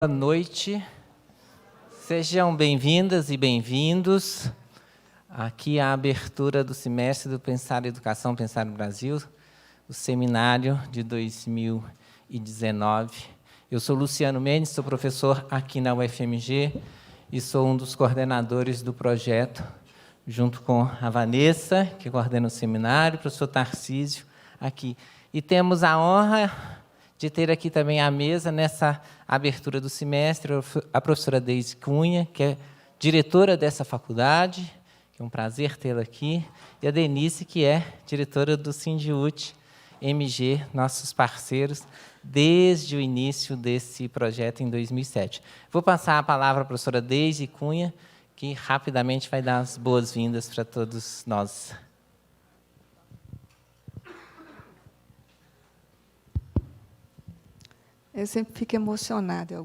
Boa noite, sejam bem-vindas e bem-vindos. Aqui a abertura do semestre do Pensar Educação, Pensar no Brasil, o seminário de 2019. Eu sou Luciano Mendes, sou professor aqui na UFMG e sou um dos coordenadores do projeto, junto com a Vanessa, que coordena o seminário, o professor Tarcísio, aqui. E temos a honra de ter aqui também à mesa, nessa abertura do semestre, a professora Deise Cunha, que é diretora dessa faculdade, que é um prazer tê-la aqui, e a Denise, que é diretora do Sindiúte MG, nossos parceiros, desde o início desse projeto em 2007. Vou passar a palavra à professora Deise Cunha, que rapidamente vai dar as boas-vindas para todos nós. Eu sempre fico emocionada em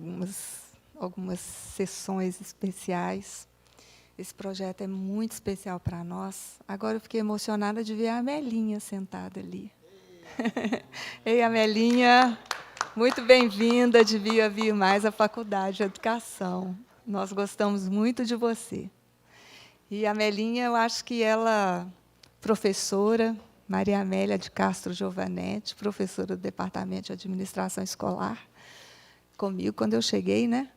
algumas sessões especiais. Esse projeto é muito especial para nós. Agora eu fiquei emocionada de ver a Amelinha sentada ali. Ei, Amelinha, muito bem-vinda, devia vir mais à Faculdade de Educação. Nós gostamos muito de você. E a Amelinha, eu acho que ela, professora, Maria Amélia de Castro Giovanetti, professora do Departamento de Administração Escolar, comigo, quando eu cheguei, né?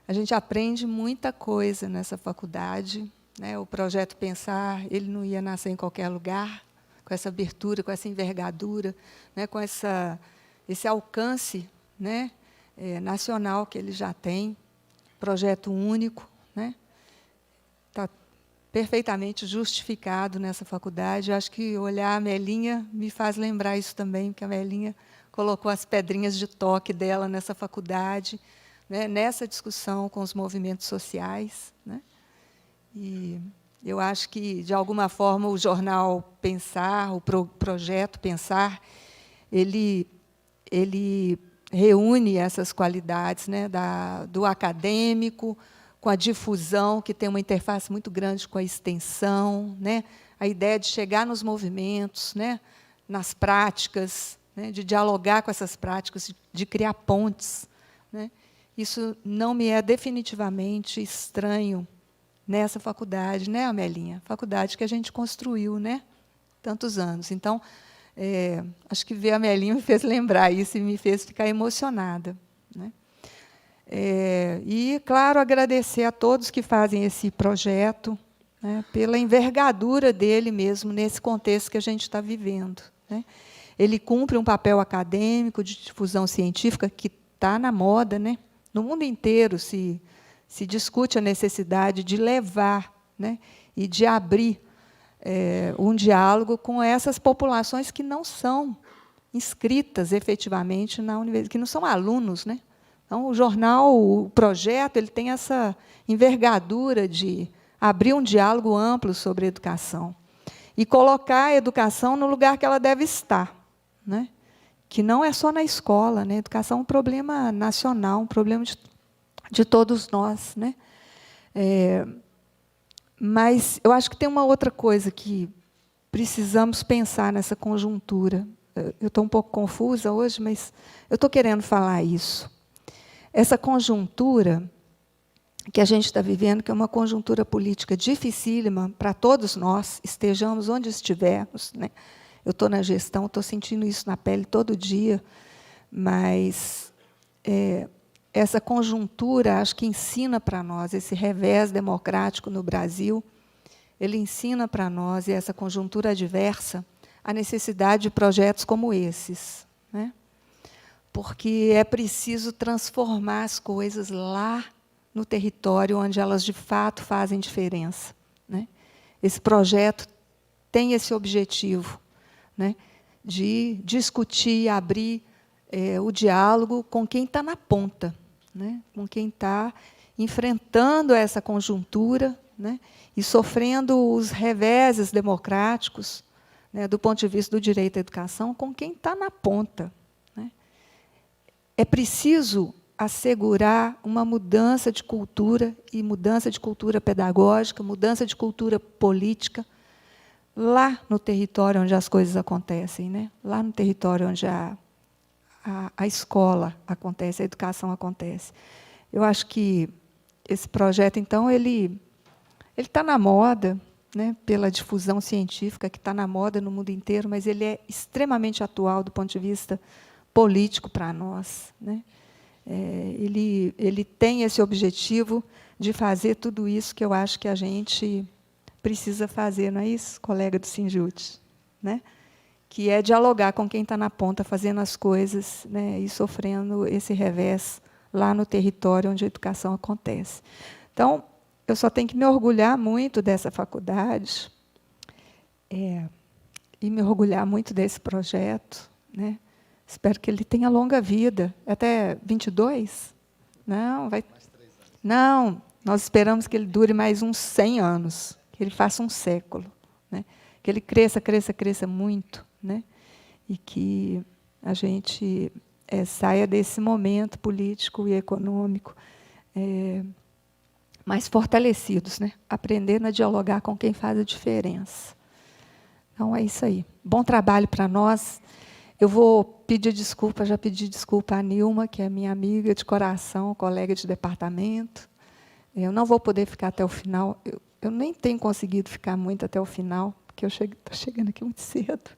A gente aprende muita coisa nessa faculdade, né? O projeto Pensar, ele não ia nascer em qualquer lugar, com essa abertura, com essa envergadura, né? Com esse alcance, né? Nacional que ele já tem, projeto único, né? Está perfeitamente justificado nessa faculdade. Eu acho que olhar a Amelinha me faz lembrar isso também, porque a Amelinha colocou as pedrinhas de toque dela nessa faculdade, né, nessa discussão com os movimentos sociais, né? E eu acho que, de alguma forma, o jornal Pensar, o projeto Pensar, ele reúne essas qualidades, né, do acadêmico, com a difusão, que tem uma interface muito grande com a extensão, né? A ideia de chegar nos movimentos, né? Nas práticas, né? De dialogar com essas práticas, de criar pontes, né? Isso não me é definitivamente estranho nessa faculdade, né, Amelinha? Faculdade que a gente construiu, né? Tantos anos. Então, acho que ver a Amelinha me fez lembrar isso e me fez ficar emocionada, né? E, claro, agradecer a todos que fazem esse projeto, né, pela envergadura dele mesmo, nesse contexto que a gente está vivendo, né. Ele cumpre um papel acadêmico de difusão científica que está na moda, né. No mundo inteiro se discute a necessidade de levar, né, e de abrir um diálogo com essas populações que não são inscritas efetivamente na universidade, que não são alunos, né. Então, o jornal, o projeto, ele tem essa envergadura de abrir um diálogo amplo sobre a educação e colocar a educação no lugar que ela deve estar, né? Que não é só na escola, né? A educação é um problema nacional, um problema de todos nós, né? Mas eu acho que tem uma outra coisa que precisamos pensar nessa conjuntura. Eu estou um pouco confusa hoje, mas eu estou querendo falar isso. Essa conjuntura que a gente está vivendo, que é uma conjuntura política dificílima para todos nós, estejamos onde estivermos, né? Eu estou na gestão, estou sentindo isso na pele todo dia, mas essa conjuntura, acho que ensina para nós, esse revés democrático no Brasil, ele ensina para nós, e essa conjuntura adversa, a necessidade de projetos como esses, né? Porque é preciso transformar as coisas lá no território onde elas, de fato, fazem diferença, né? Esse projeto tem esse objetivo, né, de discutir e abrir o diálogo com quem está na ponta, né, com quem está enfrentando essa conjuntura, né, e sofrendo os reveses democráticos, né, do ponto de vista do direito à educação, com quem está na ponta. É preciso assegurar uma mudança de cultura, e mudança de cultura pedagógica, mudança de cultura política, lá no território onde as coisas acontecem, né? Lá no território onde a escola acontece, a educação acontece. Eu acho que esse projeto, então, ele está na moda, né, pela difusão científica que está na moda no mundo inteiro, mas ele é extremamente atual do ponto de vista político para nós, né? Ele tem esse objetivo de fazer tudo isso que eu acho que a gente precisa fazer, não é isso, colega do Sinjut, né? Que é dialogar com quem está na ponta, fazendo as coisas, né, e sofrendo esse revés lá no território onde a educação acontece. Então, eu só tenho que me orgulhar muito dessa faculdade, e me orgulhar muito desse projeto, né? Espero que ele tenha longa vida. Até 22? Não, vai. Não, nós esperamos que ele dure mais uns 100 anos, que ele faça um século, né? Que ele cresça, cresça, cresça muito, né? E que a gente saia desse momento político e econômico mais fortalecidos, né? Aprendendo a dialogar com quem faz a diferença. Então, é isso aí. Bom trabalho para nós. Eu vou pedir desculpa, já pedi desculpa à Nilma, que é minha amiga de coração, colega de departamento. Eu não vou poder ficar até o final. Eu nem tenho conseguido ficar muito até o final, porque eu estou chegando aqui muito cedo.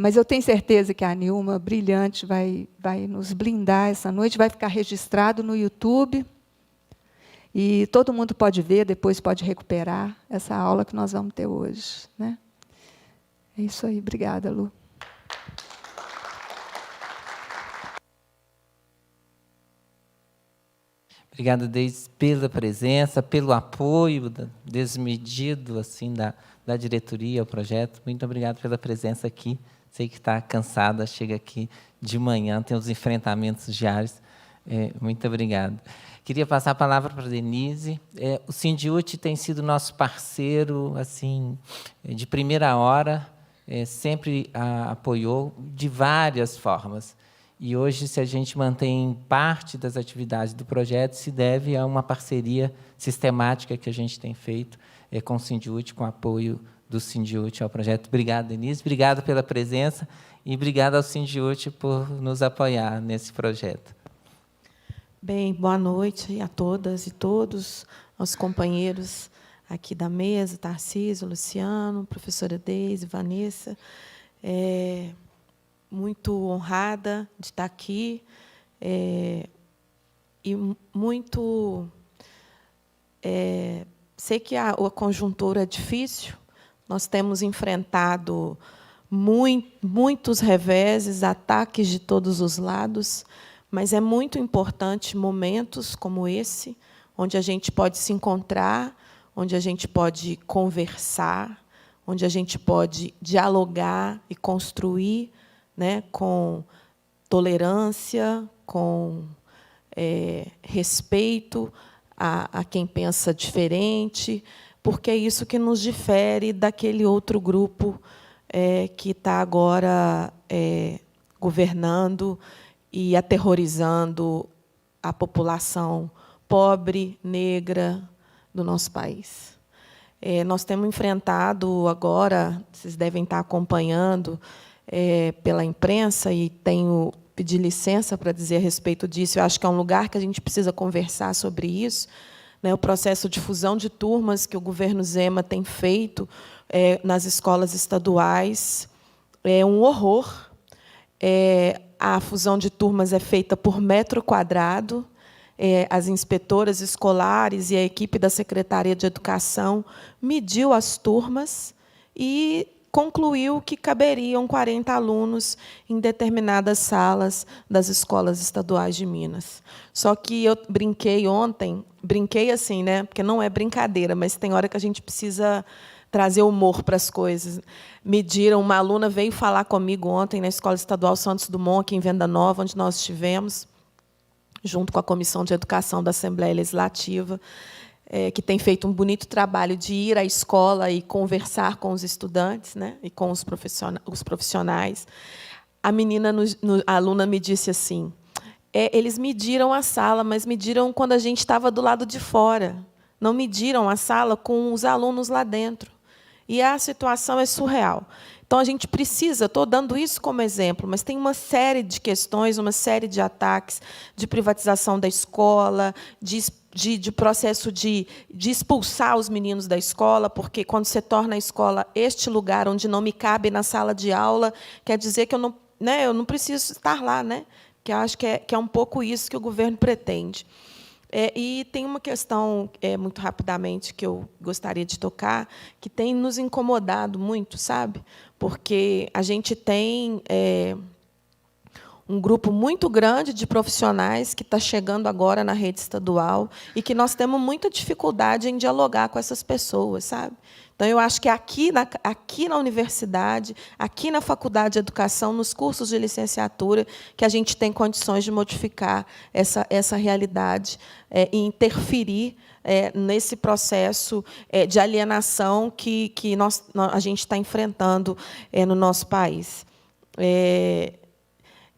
Mas eu tenho certeza que a Nilma, brilhante, vai nos blindar essa noite, vai ficar registrado no YouTube, e todo mundo pode ver, depois pode recuperar essa aula que nós vamos ter hoje, né? É isso aí. Obrigada, Lu. Obrigado, Deise, pela presença, pelo apoio desmedido assim, da diretoria ao projeto. Muito obrigado pela presença aqui. Sei que está cansada, chega aqui de manhã, tem os enfrentamentos diários. Muito obrigado. Queria passar a palavra para a Denise. O Sindiut tem sido nosso parceiro assim, de primeira hora, sempre a apoiou de várias formas. E hoje, se a gente mantém parte das atividades do projeto, se deve a uma parceria sistemática que a gente tem feito com o Sindiut, com o apoio do Sindiut ao projeto. Obrigado, Denise. Obrigado pela presença e obrigado ao Sindiut por nos apoiar nesse projeto. Bem, boa noite a todas e todos, aos companheiros aqui da mesa, Tarcísio, Luciano, professora Deise, Vanessa. Muito honrada de estar aqui, e muito... sei que a conjuntura é difícil, nós temos enfrentado muitos reveses, ataques de todos os lados, mas é muito importante momentos como esse, onde a gente pode se encontrar, onde a gente pode conversar, onde a gente pode dialogar e construir, né, com tolerância, com respeito a quem pensa diferente, porque é isso que nos difere daquele outro grupo que está agora governando e aterrorizando a população pobre, negra do nosso país. Nós temos enfrentado agora, vocês devem estar acompanhando pela imprensa, e tenho pedir licença para dizer a respeito disso. Eu acho que é um lugar que a gente precisa conversar sobre isso, né? O processo de fusão de turmas que o governo Zema tem feito nas escolas estaduais é um horror. A fusão de turmas é feita por metro quadrado. As inspetoras escolares e a equipe da Secretaria de Educação mediu as turmas e concluiu que caberiam 40 alunos em determinadas salas das escolas estaduais de Minas. Só que eu brinquei ontem, assim, né? Porque não é brincadeira, mas tem hora que a gente precisa trazer humor para as coisas. Mediram, uma aluna veio falar comigo ontem na Escola Estadual Santos Dumont, aqui em Venda Nova, onde nós estivemos, junto com a Comissão de Educação da Assembleia Legislativa, que tem feito um bonito trabalho de ir à escola e conversar com os estudantes, né, e com os profissionais. A aluna me disse assim, eles mediram a sala, mas mediram quando a gente estava do lado de fora. Não mediram a sala com os alunos lá dentro. E a situação é surreal. Então, a gente precisa, estou dando isso como exemplo, mas tem uma série de questões, uma série de ataques, de privatização da escola, de processo de expulsar os meninos da escola, porque, quando você torna a escola este lugar onde não me cabe na sala de aula, quer dizer que eu não preciso estar lá, né? Que eu acho que é um pouco isso que o governo pretende. E tem uma questão, muito rapidamente, que eu gostaria de tocar, que tem nos incomodado muito, sabe? Porque a gente tem um grupo muito grande de profissionais que está chegando agora na rede estadual e que nós temos muita dificuldade em dialogar com essas pessoas, sabe? Então, eu acho que aqui na universidade, aqui na Faculdade de Educação, nos cursos de licenciatura, que a gente tem condições de modificar essa realidade e interferir nesse processo de alienação que a gente está enfrentando no nosso país.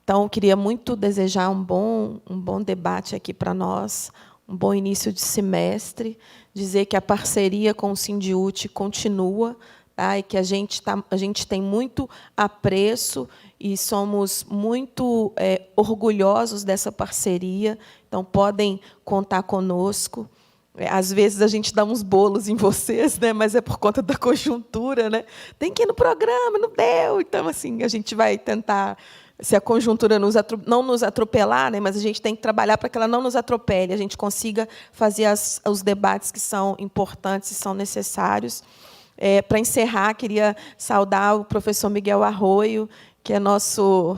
Então, eu queria muito desejar um bom debate aqui para nós, um bom início de semestre, dizer que a parceria com o Sindiúti continua, tá? E que a gente tem muito apreço e somos muito orgulhosos dessa parceria. Então, podem contar conosco. Às vezes a gente dá uns bolos em vocês, né? Mas é por conta da conjuntura, né? Tem que ir no programa, não deu. Então, assim, a gente vai tentar, se a conjuntura não nos atropelar, né, mas a gente tem que trabalhar para que ela não nos atropele, a gente consiga fazer os debates que são importantes e são necessários. Para encerrar, queria saudar o professor Miguel Arroio, que é nosso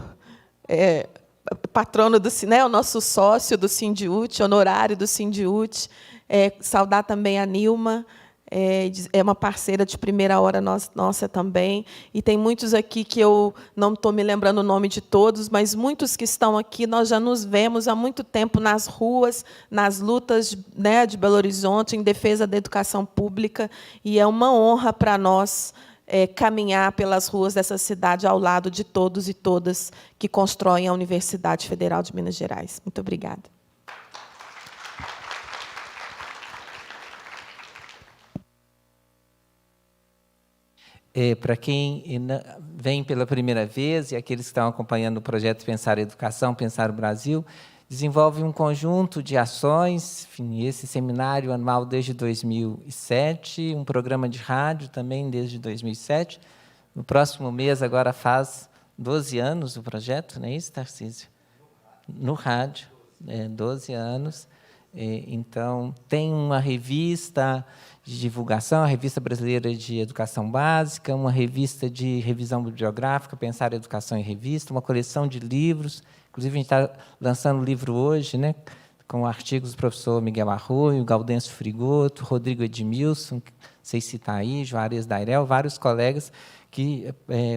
patrono o nosso sócio do Sindiúti, honorário do Sindiúti. Saudar também a Nilma, é uma parceira de primeira hora nossa também. E tem muitos aqui que eu não estou me lembrando o nome de todos, mas muitos que estão aqui, nós já nos vemos há muito tempo nas ruas, nas lutas, né, de Belo Horizonte, em defesa da educação pública, e é uma honra para nós caminhar pelas ruas dessa cidade ao lado de todos e todas que constroem a Universidade Federal de Minas Gerais. Muito obrigada. Para quem vem pela primeira vez e aqueles que estão acompanhando o projeto Pensar a Educação, Pensar o Brasil, desenvolve um conjunto de ações, enfim, esse seminário anual desde 2007, um programa de rádio também desde 2007. No próximo mês, agora faz 12 anos o projeto, não é isso, Tarcísio? No rádio, 12 anos. Então, tem uma revista de divulgação, a Revista Brasileira de Educação Básica, uma revista de revisão bibliográfica, Pensar a Educação em Revista, uma coleção de livros. Inclusive, a gente está lançando um livro hoje, né, com artigos do professor Miguel Arroio, Gaudêncio Frigoto, Rodrigo Edmilson, não sei se está aí, Juarez Dairel, vários colegas que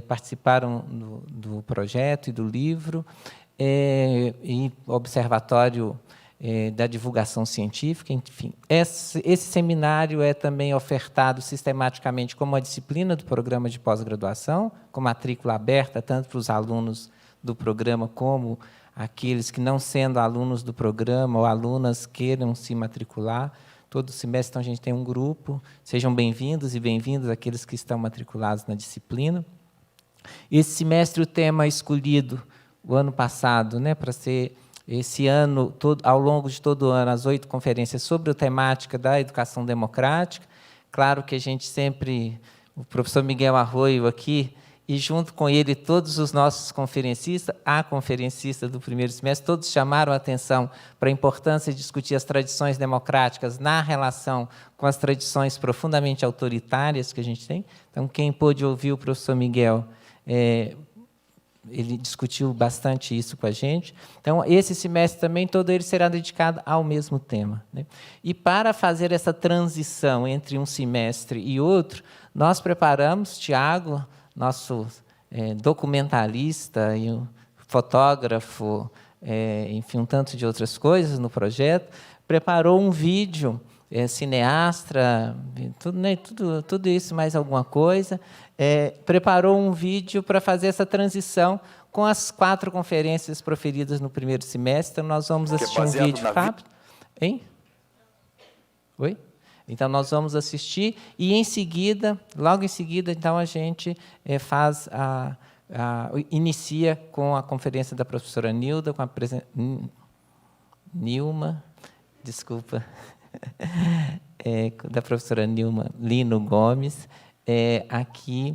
participaram do projeto e do livro, e Observatório da Divulgação Científica, enfim. Esse seminário é também ofertado sistematicamente como uma disciplina do programa de pós-graduação, com matrícula aberta tanto para os alunos do programa como aqueles que, não sendo alunos do programa ou alunas, queiram se matricular. Todo semestre, então, a gente tem um grupo. Sejam bem-vindos e bem-vindas aqueles que estão matriculados na disciplina. Esse semestre, o tema escolhido o ano passado, né, para ser esse ano, ao longo de todo o ano, as 8 conferências sobre a temática da educação democrática. Claro que a gente sempre, o professor Miguel Arroio aqui, e junto com ele todos os nossos conferencistas, a conferencista do primeiro semestre, todos chamaram a atenção para a importância de discutir as tradições democráticas na relação com as tradições profundamente autoritárias que a gente tem. Então, quem pôde ouvir o professor Miguel, ele discutiu bastante isso com a gente. Então, esse semestre também, todo ele será dedicado ao mesmo tema, né? E, para fazer essa transição entre um semestre e outro, nós preparamos, Tiago, nosso documentalista e fotógrafo, enfim, um tanto de outras coisas no projeto, preparou um vídeo, cineasta, tudo, né, tudo isso, mais alguma coisa, preparou um vídeo para fazer essa transição com as 4 conferências proferidas no primeiro semestre. Então, nós vamos assistir um vídeo rápido. Hein? Oi? Então, nós vamos assistir e, em seguida, logo em seguida, então, a gente inicia com a conferência da professora Nilda, com a Nilma, desculpa, da professora Nilma Lino Gomes, aqui,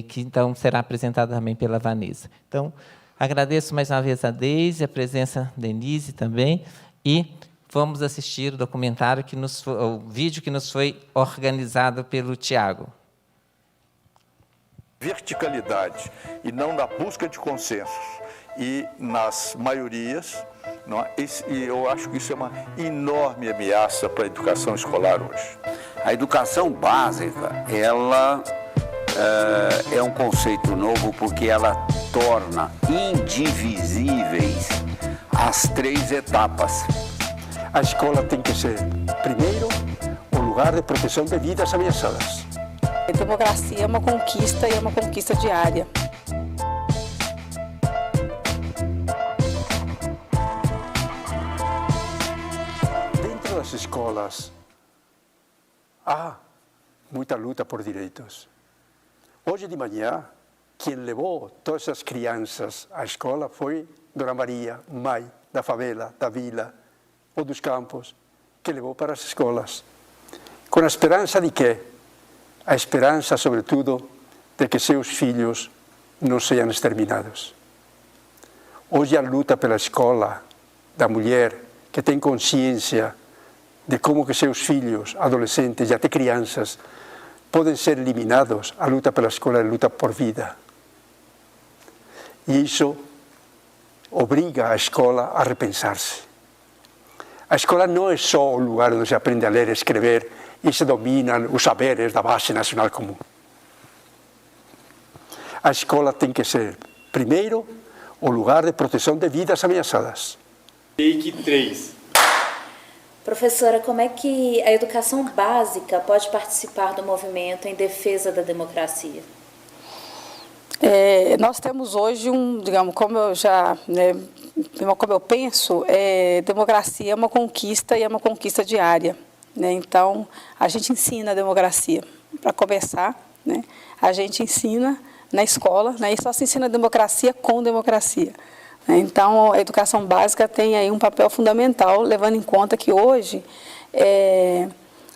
que então será apresentada também pela Vanessa. Então, agradeço mais uma vez a Deise, a presença da Denise também, e vamos assistir o documentário, o vídeo que nos foi organizado pelo Tiago. Verticalidade e não na busca de consensos e nas maiorias, não é? E eu acho que isso é uma enorme ameaça para a educação escolar hoje. A educação básica, ela é um conceito novo porque ela torna indivisíveis as 3 etapas. A escola tem que ser, primeiro, um lugar de proteção de vidas ameaçadas. A democracia é uma conquista e é uma conquista diária. Dentro das escolas, há muita luta por direitos. Hoje de manhã, quem levou todas as crianças à escola foi Dona Maria, mãe da favela, da vila ou dos campos, que levou para as escolas. Com a esperança de quê? A esperança, sobretudo, de que seus filhos não sejam exterminados. Hoje a luta pela escola da mulher que tem consciência de como que seus filhos, adolescentes e até crianças podem ser eliminados, a luta pela escola é a luta por vida. E isso obriga a escola a repensar-se. A escola não é só o lugar onde se aprende a ler e escrever e se dominam os saberes da base nacional comum. A escola tem que ser, primeiro, o lugar de proteção de vidas ameaçadas. Take 3. Professora, como é que a educação básica pode participar do movimento em defesa da democracia? Nós temos hoje digamos, como eu penso, democracia é uma conquista e é uma conquista diária. Né? Então, a gente ensina a democracia. Para começar, né? A gente ensina na escola, né? E só se ensina a democracia com democracia. Né? Então, a educação básica tem aí um papel fundamental, levando em conta que hoje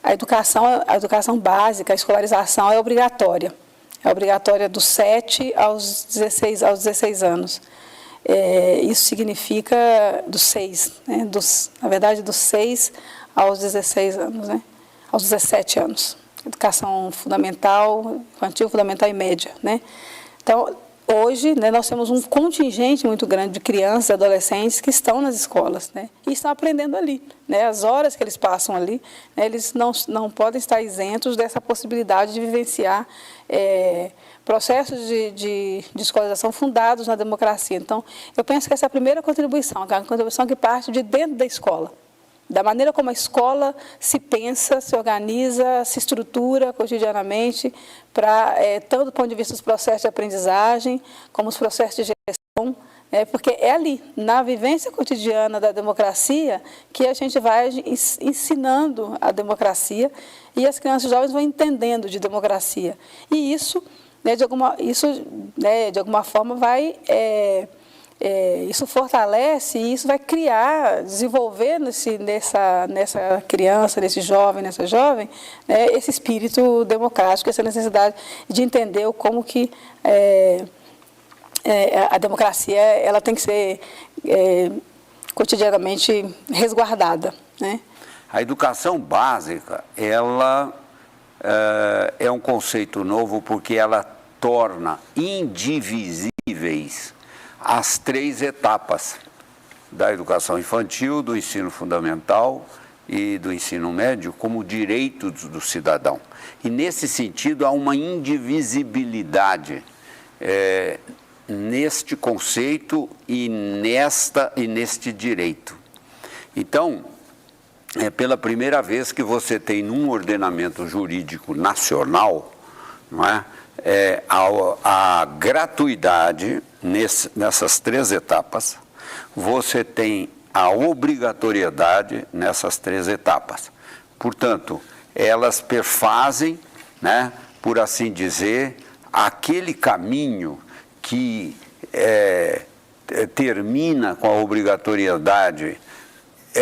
a educação básica, a escolarização é obrigatória. É obrigatória dos 7 aos 16 anos. Isso significa dos 6, né? Na verdade, dos 6 aos 16 anos, né? Aos 17 anos. Educação fundamental, infantil, fundamental e média. Né? Então, hoje, né, nós temos um contingente muito grande de crianças e adolescentes que estão nas escolas, né? E estão aprendendo ali. Né? As horas que eles passam ali, né, eles não podem estar isentos dessa possibilidade de vivenciar processos de escolarização fundados na democracia. Então, eu penso que essa é a primeira contribuição, a contribuição que parte de dentro da escola. Da maneira como a escola se pensa, se organiza, se estrutura cotidianamente, tanto do ponto de vista dos processos de aprendizagem, como os processos de gestão, porque é ali, na vivência cotidiana da democracia, que a gente vai ensinando a democracia e as crianças e jovens vão entendendo de democracia. E isso, de alguma forma, vai... isso fortalece e isso vai criar, desenvolver nessa criança, nesse jovem, nessa jovem, esse espírito democrático, essa necessidade de entender como que a democracia ela tem que ser cotidianamente resguardada. Né? A educação básica, ela é um conceito novo porque ela torna indivisíveis as 3 etapas da educação infantil, do ensino fundamental e do ensino médio como direitos do cidadão. E, nesse sentido, há uma indivisibilidade neste conceito e neste direito. Então, é pela primeira vez que você tem num ordenamento jurídico nacional, não é? A gratuidade nessas 3 etapas, você tem a obrigatoriedade nessas 3 etapas. Portanto, elas perfazem, né, por assim dizer, aquele caminho que termina com a obrigatoriedade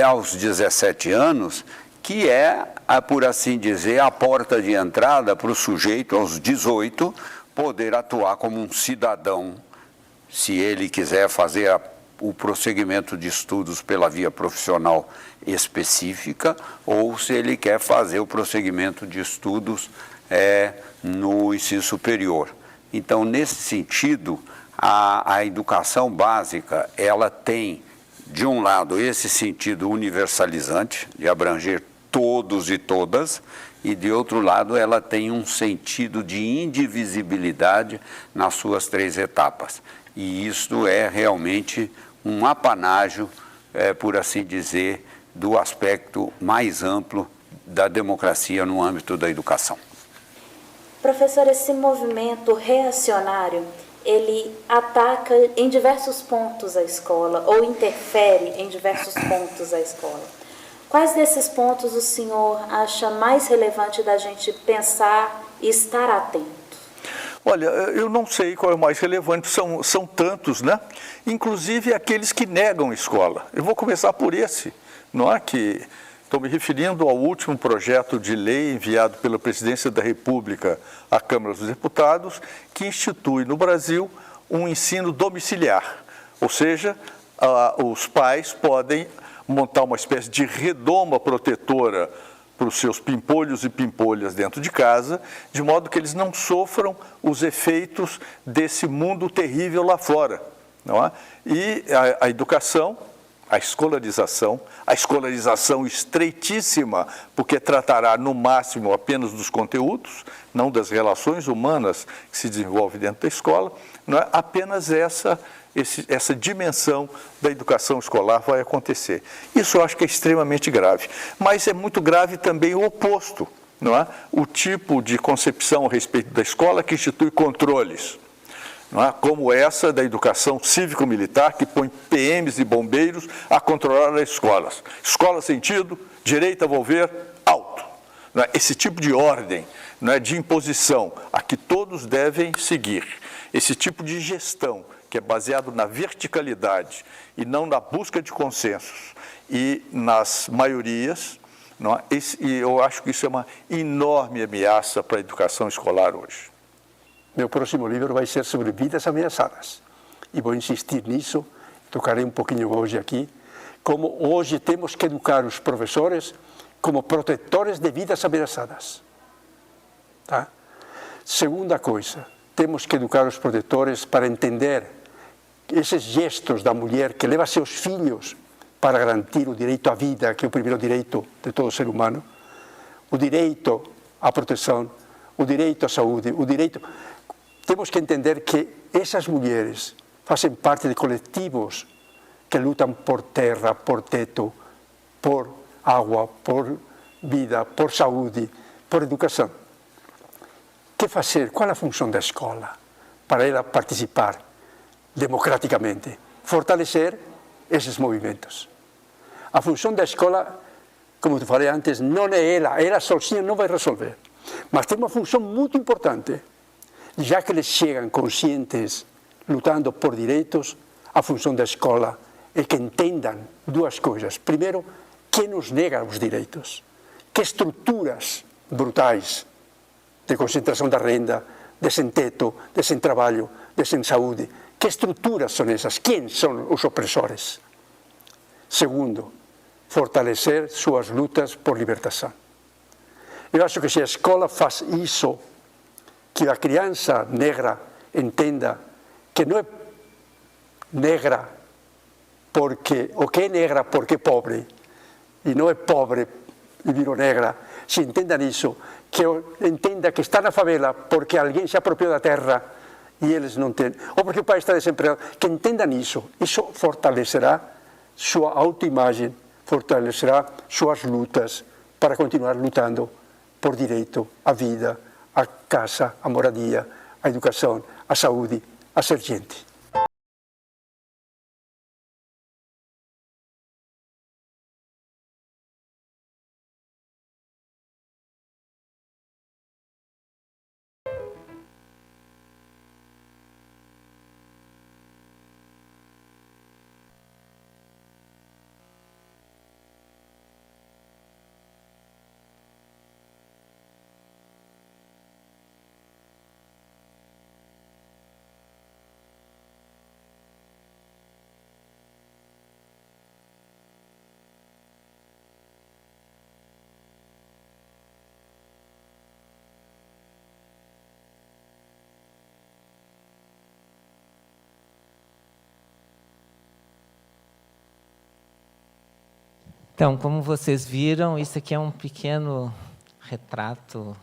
aos 17 anos, que é, por assim dizer, a porta de entrada para o sujeito, aos 18, poder atuar como um cidadão, se ele quiser fazer o prosseguimento de estudos pela via profissional específica, ou se ele quer fazer o prosseguimento de estudos no ensino superior. Então, nesse sentido, a educação básica, ela tem, de um lado, esse sentido universalizante, de abranger todos e todas, e, de outro lado, ela tem um sentido de indivisibilidade nas suas 3 etapas. E isto é realmente um apanágio, por assim dizer, do aspecto mais amplo da democracia no âmbito da educação. Professor, esse movimento reacionário, ele ataca em diversos pontos a escola, ou interfere em diversos pontos a escola. Quais desses pontos o senhor acha mais relevante da gente pensar e estar atento? Olha, eu não sei qual é o mais relevante, são tantos, né? Inclusive aqueles que negam a escola. Eu vou começar por esse, não é? Que estou me referindo ao último projeto de lei enviado pela Presidência da República à Câmara dos Deputados, que institui no Brasil um ensino domiciliar. Ou seja, os pais podem montar uma espécie de redoma protetora para os seus pimpolhos e pimpolhas dentro de casa, de modo que eles não sofram os efeitos desse mundo terrível lá fora, não é? E a educação, a escolarização estreitíssima, porque tratará no máximo apenas dos conteúdos, não das relações humanas que se desenvolvem dentro da escola, não é? Apenas essa dimensão da educação escolar vai acontecer. Isso eu acho que é extremamente grave. Mas é muito grave também o oposto, não é? O tipo de concepção a respeito da escola que institui controles, não é? Como essa da educação cívico-militar, que põe PMs e bombeiros a controlar as escolas. Escola sentido, direita a volver, alto. Não é? Esse tipo de ordem, não é, de imposição a que todos devem seguir. Esse tipo de gestão que é baseado na verticalidade e não na busca de consensos e nas maiorias, não é? E eu acho que isso é uma enorme ameaça para a educação escolar hoje. Meu próximo livro vai ser sobre vidas ameaçadas. E vou insistir nisso, tocarei um pouquinho hoje aqui, como hoje temos que educar os professores como protetores de vidas ameaçadas. Tá? Segunda coisa, temos que educar os protetores para entender esses gestos da mulher que leva seus filhos para garantir o direito à vida, que é o primeiro direito de todo ser humano, o direito à proteção, o direito à saúde, o direito... Temos que entender que essas mulheres fazem parte de coletivos que lutam por terra, por teto, por água, por vida, por saúde, por educação. O que fazer? Qual é a função da escola para ela participar democraticamente? Fortalecer esses movimentos. A função da escola, como te falei antes, não é ela sozinha não vai resolver. Mas tem uma função muito importante. Já que eles chegam conscientes, lutando por direitos, a função da escola é que entendam 2 coisas. Primeiro, quem nos nega os direitos? Que estruturas brutais de concentração da renda, de sem teto, de sem trabalho, de sem saúde, que estruturas são essas? Quem são os opressores? Segundo, fortalecer suas lutas por libertação. Eu acho que se a escola faz isso, que a criança negra entenda que não é negra porque, ou que é negra porque é pobre, e não é pobre e virou negra, se entendam isso, que entenda que está na favela porque alguém se apropriou da terra e eles não têm, ou porque o pai está desempregado, que entendam isso fortalecerá sua autoimagem, fortalecerá suas lutas para continuar lutando por direito à vida, a casa, a moradia, a educação, a saúde, a ser gente. Então, como vocês viram, isso aqui é um pequeno retrato,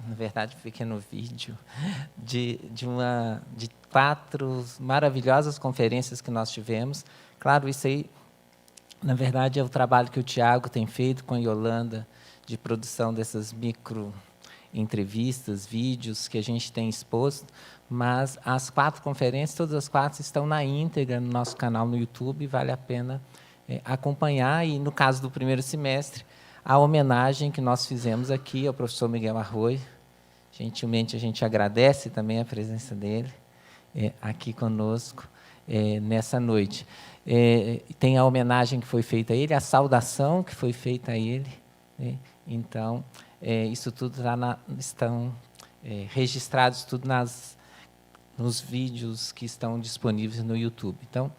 na verdade, um pequeno vídeo, de 4 maravilhosas conferências que nós tivemos. Claro, isso aí, na verdade, é o trabalho que o Tiago tem feito com a Yolanda, de produção dessas micro-entrevistas, vídeos que a gente tem exposto, mas as 4 conferências, todas as 4 estão na íntegra no nosso canal no YouTube, vale a pena acompanhar. E, no caso do primeiro semestre, a homenagem que nós fizemos aqui ao professor Miguel Arroio. Gentilmente, a gente agradece também a presença dele aqui conosco nessa noite. Tem a homenagem que foi feita a ele, a saudação que foi feita a ele. Então, isso tudo estão registrados tudo nos vídeos que estão disponíveis no YouTube. Então,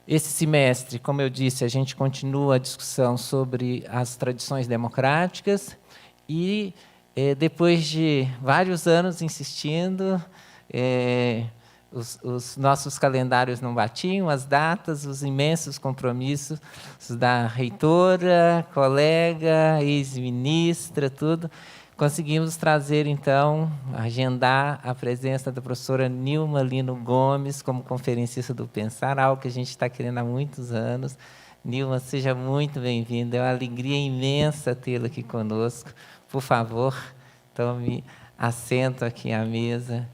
esse semestre, como eu disse, a gente continua a discussão sobre as tradições democráticas e, depois de vários anos insistindo, os nossos calendários não batiam, as datas, os imensos compromissos da reitora, colega, ex-ministra, tudo. Conseguimos trazer, então, agendar a presença da professora Nilma Lino Gomes como conferencista do Pensar, algo que a gente está querendo há muitos anos. Nilma, seja muito bem-vinda, é uma alegria imensa tê-la aqui conosco. Por favor, tome assento aqui à mesa.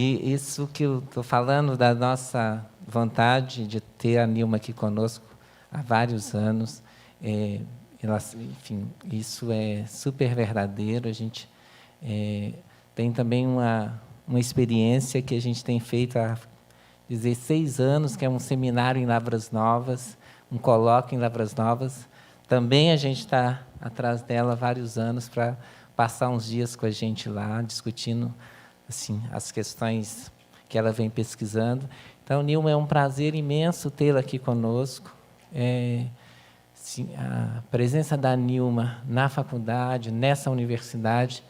E isso que eu estou falando da nossa vontade de ter a Nilma aqui conosco há vários anos, enfim, isso é super verdadeiro. A gente tem também uma experiência que a gente tem feito há 16 anos, que é um seminário em Lavras Novas, um colóquio em Lavras Novas. Também a gente está atrás dela há vários anos para passar uns dias com a gente lá, discutindo assim, as questões que ela vem pesquisando. Então, Nilma, é um prazer imenso tê-la aqui conosco. Sim, a presença da Nilma na faculdade, nessa universidade,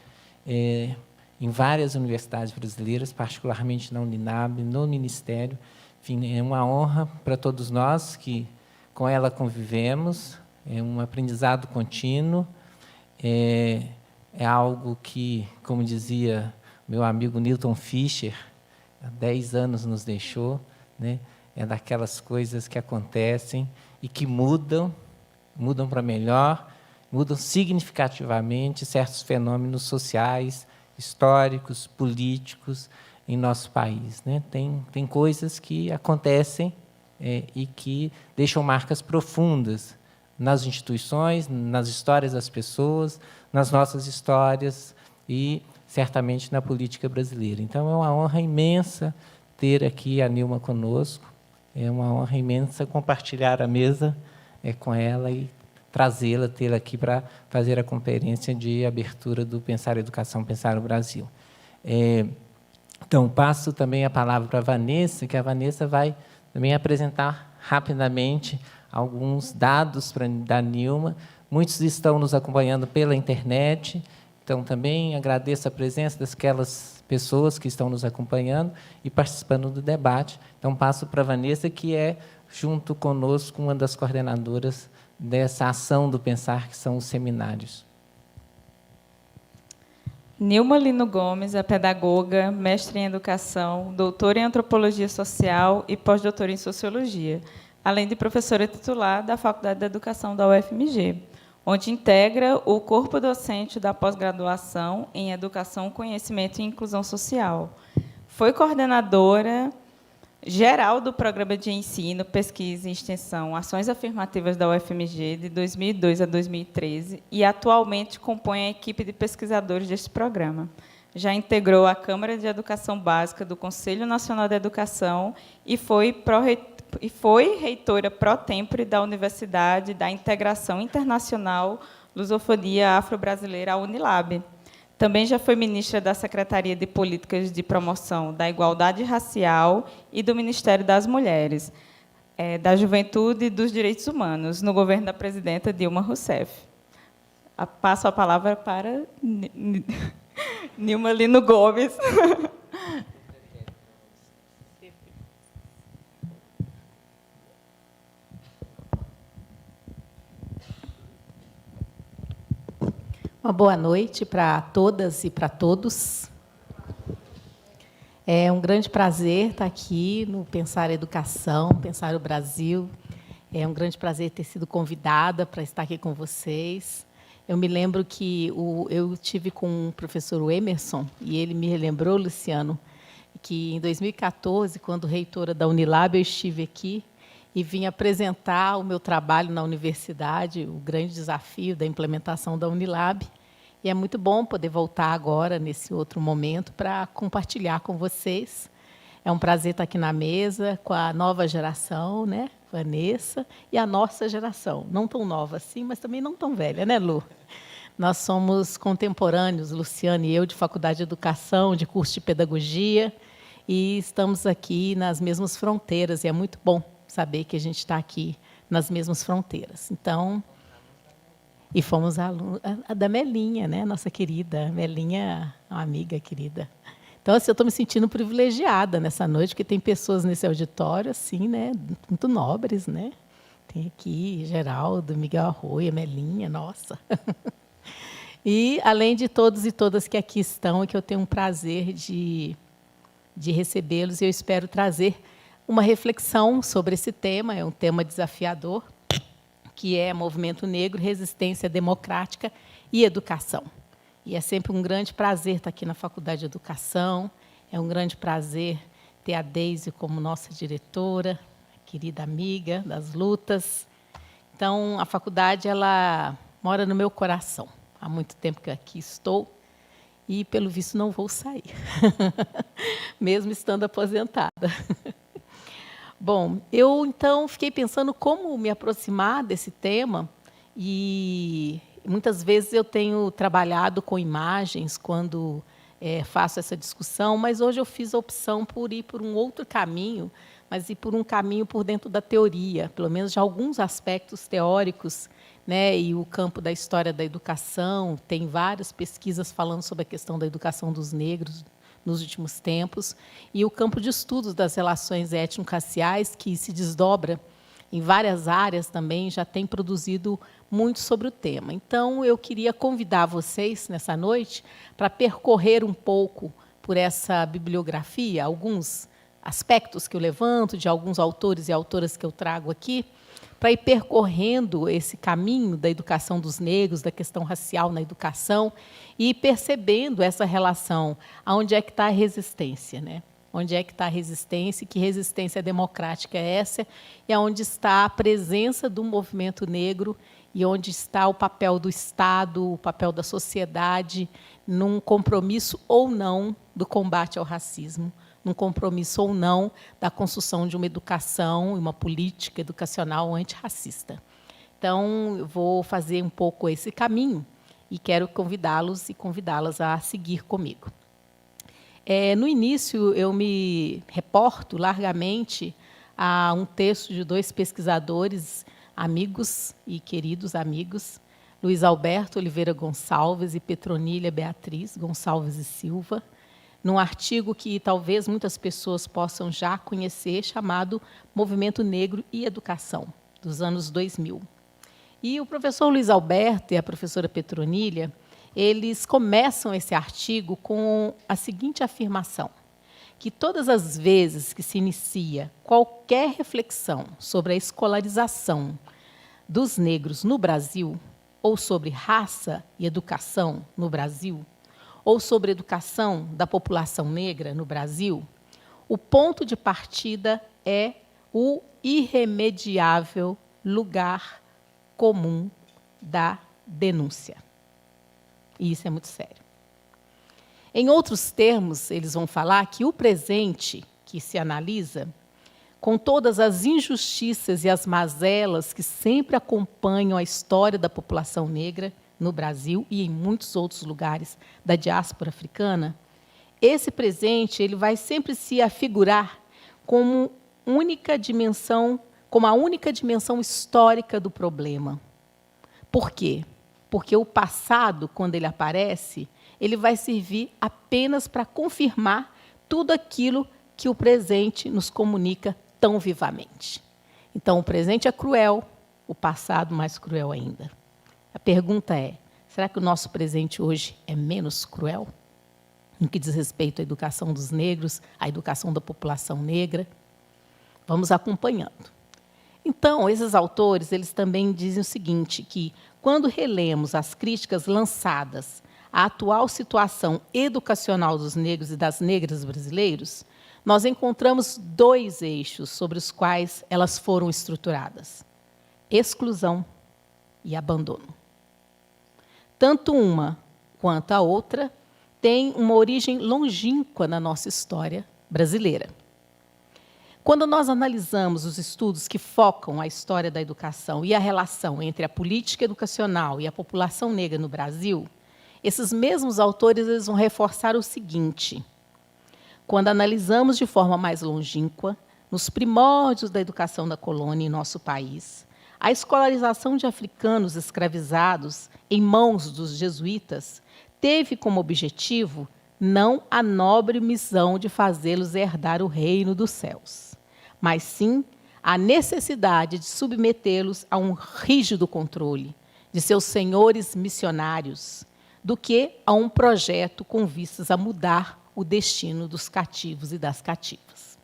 em várias universidades brasileiras, particularmente na Uninab, no Ministério. Enfim, é uma honra para todos nós que com ela convivemos, é um aprendizado contínuo, é algo que, como dizia meu amigo Newton Fischer, há 10 anos nos deixou, né? É daquelas coisas que acontecem e que mudam para melhor, mudam significativamente certos fenômenos sociais, históricos, políticos em nosso país, né? Tem coisas que acontecem e que deixam marcas profundas nas instituições, nas histórias das pessoas, nas nossas histórias e certamente na política brasileira. Então, é uma honra imensa ter aqui a Nilma conosco, é uma honra imensa compartilhar a mesa com ela e trazê-la, tê-la aqui para fazer a conferência de abertura do Pensar Educação, Pensar o Brasil. Então, passo também a palavra para a Vanessa, que a Vanessa vai também apresentar rapidamente alguns dados da Nilma. Muitos estão nos acompanhando pela internet. Então, também agradeço a presença daquelas pessoas que estão nos acompanhando e participando do debate. Então, passo para a Vanessa, que é, junto conosco, uma das coordenadoras dessa ação do Pensar, que são os seminários. Nilma Lino Gomes é pedagoga, mestre em educação, doutora em antropologia social e pós-doutora em sociologia, além de professora titular da Faculdade de Educação da UFMG, onde integra o corpo docente da pós-graduação em Educação, Conhecimento e Inclusão Social. Foi coordenadora geral do Programa de Ensino, Pesquisa e Extensão Ações Afirmativas da UFMG, de 2002 a 2013, e atualmente compõe a equipe de pesquisadores deste programa. Já integrou a Câmara de Educação Básica do Conselho Nacional da Educação e foi e foi reitora pró-tempore da Universidade da Integração Internacional Lusofonia Afro-Brasileira, a Unilab. Também já foi ministra da Secretaria de Políticas de Promoção da Igualdade Racial e do Ministério das Mulheres, da Juventude e dos Direitos Humanos, no governo da presidenta Dilma Rousseff. Passo a palavra para Nilma Lino Gomes. Uma boa noite para todas e para todos. É um grande prazer estar aqui no Pensar Educação, Pensar o Brasil. É um grande prazer ter sido convidada para estar aqui com vocês. Eu me lembro que eu tive com o professor Emerson, e ele me relembrou, Luciano, que em 2014, quando reitora da Unilab, eu estive aqui e vim apresentar o meu trabalho na universidade, o grande desafio da implementação da Unilab. E é muito bom poder voltar agora, nesse outro momento, para compartilhar com vocês. É um prazer estar aqui na mesa com a nova geração, né, Vanessa, e a nossa geração. Não tão nova assim, mas também não tão velha, né, Lu? Nós somos contemporâneos, Luciano e eu, de Faculdade de Educação, de curso de Pedagogia, e estamos aqui nas mesmas fronteiras, e é muito bom saber que a gente está aqui nas mesmas fronteiras. Então, e fomos a da Melinha, né? Nossa querida Melinha, uma amiga querida. Então, assim, eu estou me sentindo privilegiada nessa noite, porque tem pessoas nesse auditório, assim, né, muito nobres, né? Tem aqui Geraldo, Miguel Arroio, Melinha, nossa. E, além de todos e todas que aqui estão, e que eu tenho um prazer de recebê-los, eu espero trazer uma reflexão sobre esse tema, é um tema desafiador, que é Movimento Negro, Resistência Democrática e Educação. E é sempre um grande prazer estar aqui na Faculdade de Educação, é um grande prazer ter a Deise como nossa diretora, querida amiga das lutas. Então, a faculdade ela mora no meu coração. Há muito tempo que aqui estou e, pelo visto, não vou sair, mesmo estando aposentada. Bom, eu, então, fiquei pensando como me aproximar desse tema e, muitas vezes, eu tenho trabalhado com imagens quando faço essa discussão, mas hoje eu fiz a opção por ir por um outro caminho, mas ir por um caminho por dentro da teoria, pelo menos de alguns aspectos teóricos, né? E o campo da história da educação, tem várias pesquisas falando sobre a questão da educação dos negros nos últimos tempos, e o campo de estudos das relações étnico-raciais, que se desdobra em várias áreas também, já tem produzido muito sobre o tema. Então, eu queria convidar vocês, nessa noite, para percorrer um pouco por essa bibliografia, alguns aspectos que eu levanto, de alguns autores e autoras que eu trago aqui, para ir percorrendo esse caminho da educação dos negros, da questão racial na educação, e ir percebendo essa relação, aonde é que está a resistência, né? Onde é que está a resistência, que resistência democrática é essa, e aonde está a presença do movimento negro, e onde está o papel do Estado, o papel da sociedade, num compromisso ou não do combate ao racismo, num compromisso ou não da construção de uma educação e uma política educacional antirracista. Então, eu vou fazer um pouco esse caminho e quero convidá-los e convidá-las a seguir comigo. No início, eu me reporto largamente a um texto de dois pesquisadores, amigos e queridos amigos, Luiz Alberto Oliveira Gonçalves e Petronília Beatriz Gonçalves e Silva, num artigo que talvez muitas pessoas possam já conhecer, chamado Movimento Negro e Educação, dos anos 2000. E o professor Luiz Alberto e a professora Petronília, eles começam esse artigo com a seguinte afirmação, que todas as vezes que se inicia qualquer reflexão sobre a escolarização dos negros no Brasil, ou sobre raça e educação no Brasil, ou sobre educação da população negra no Brasil, o ponto de partida é o irremediável lugar comum da denúncia. E isso é muito sério. Em outros termos, eles vão falar que o presente que se analisa com todas as injustiças e as mazelas que sempre acompanham a história da população negra no Brasil e em muitos outros lugares da diáspora africana, esse presente ele vai sempre se afigurar como a única dimensão histórica do problema. Por quê? Porque o passado, quando ele aparece, ele vai servir apenas para confirmar tudo aquilo que o presente nos comunica tão vivamente. Então, o presente é cruel, o passado mais cruel ainda. A pergunta é, será que o nosso presente hoje é menos cruel? No que diz respeito à educação dos negros, à educação da população negra? Vamos acompanhando. Então, esses autores, eles também dizem o seguinte, que quando relemos as críticas lançadas à atual situação educacional dos negros e das negras brasileiros, nós encontramos 2 eixos sobre os quais elas foram estruturadas: exclusão e abandono. Tanto uma quanto a outra têm uma origem longínqua na nossa história brasileira. Quando nós analisamos os estudos que focam a história da educação e a relação entre a política educacional e a população negra no Brasil, esses mesmos autores eles vão reforçar o seguinte: quando analisamos de forma mais longínqua, nos primórdios da educação da colônia em nosso país, a escolarização de africanos escravizados em mãos dos jesuítas teve como objetivo não a nobre missão de fazê-los herdar o reino dos céus, mas sim a necessidade de submetê-los a um rígido controle de seus senhores missionários, do que a um projeto com vistas a mudar o destino dos cativos e das cativas.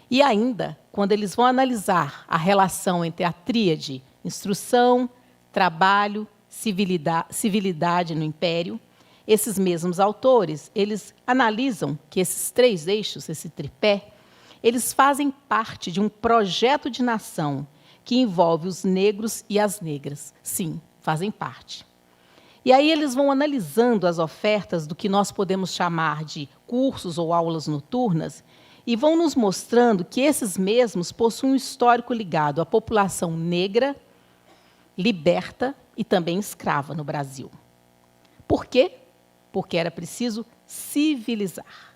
E ainda, quando eles vão analisar a relação entre a tríade instrução, trabalho, civilidade no Império, esses mesmos autores, eles analisam que esses 3 eixos, esse tripé, eles fazem parte de um projeto de nação que envolve os negros e as negras. Sim, fazem parte. E aí eles vão analisando as ofertas do que nós podemos chamar de cursos ou aulas noturnas e vão nos mostrando que esses mesmos possuem um histórico ligado à população negra, liberta e também escrava no Brasil. Por quê? Porque era preciso civilizar.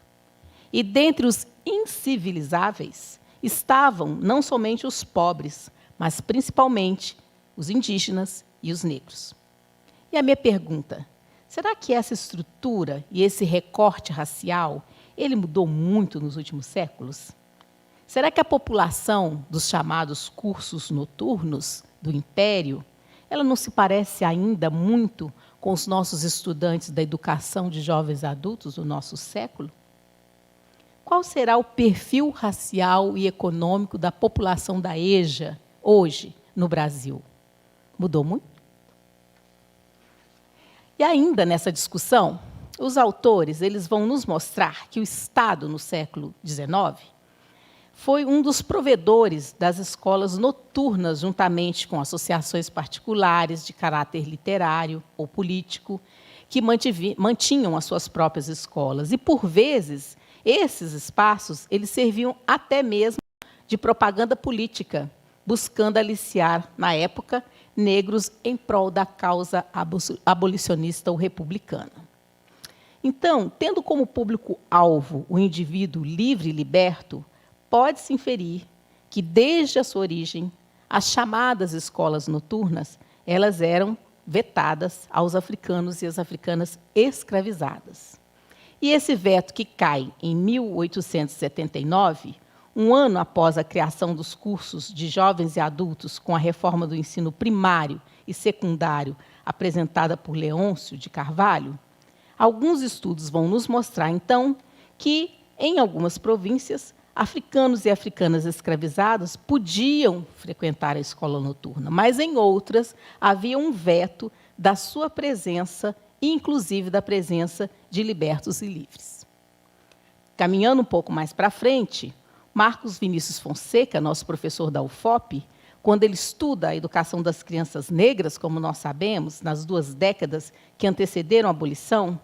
E dentre os incivilizáveis estavam não somente os pobres, mas principalmente os indígenas e os negros. E a minha pergunta, será que essa estrutura e esse recorte racial, ele mudou muito nos últimos séculos? Será que a população dos chamados cursos noturnos do Império, ela não se parece ainda muito com os nossos estudantes da educação de jovens adultos do nosso século? Qual será o perfil racial e econômico da população da EJA hoje no Brasil? Mudou muito? E ainda nessa discussão, os autores eles vão nos mostrar que o Estado, no século XIX, foi um dos provedores das escolas noturnas, juntamente com associações particulares de caráter literário ou político, que mantinham as suas próprias escolas. E, por vezes, esses espaços eles serviam até mesmo de propaganda política, buscando aliciar, na época, negros em prol da causa abolicionista ou republicana. Então, tendo como público-alvo o indivíduo livre e liberto, pode-se inferir que, desde a sua origem, as chamadas escolas noturnas elas eram vetadas aos africanos e às africanas escravizadas. E esse veto que cai em 1879, um ano após a criação dos cursos de jovens e adultos com a reforma do ensino primário e secundário apresentada por Leôncio de Carvalho, alguns estudos vão nos mostrar, então, que, em algumas províncias, africanos e africanas escravizadas podiam frequentar a escola noturna, mas, em outras, havia um veto da sua presença, inclusive da presença de libertos e livres. Caminhando um pouco mais para frente, Marcos Vinícius Fonseca, nosso professor da UFOP, quando ele estuda a educação das crianças negras, como nós sabemos, nas 2 décadas que antecederam a abolição,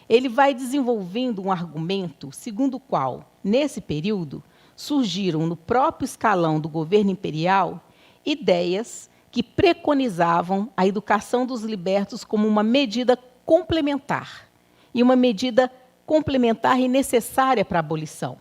ele vai desenvolvendo um argumento segundo o qual, nesse período, surgiram no próprio escalão do governo imperial ideias que preconizavam a educação dos libertos como uma medida complementar, e uma medida complementar e necessária para a abolição.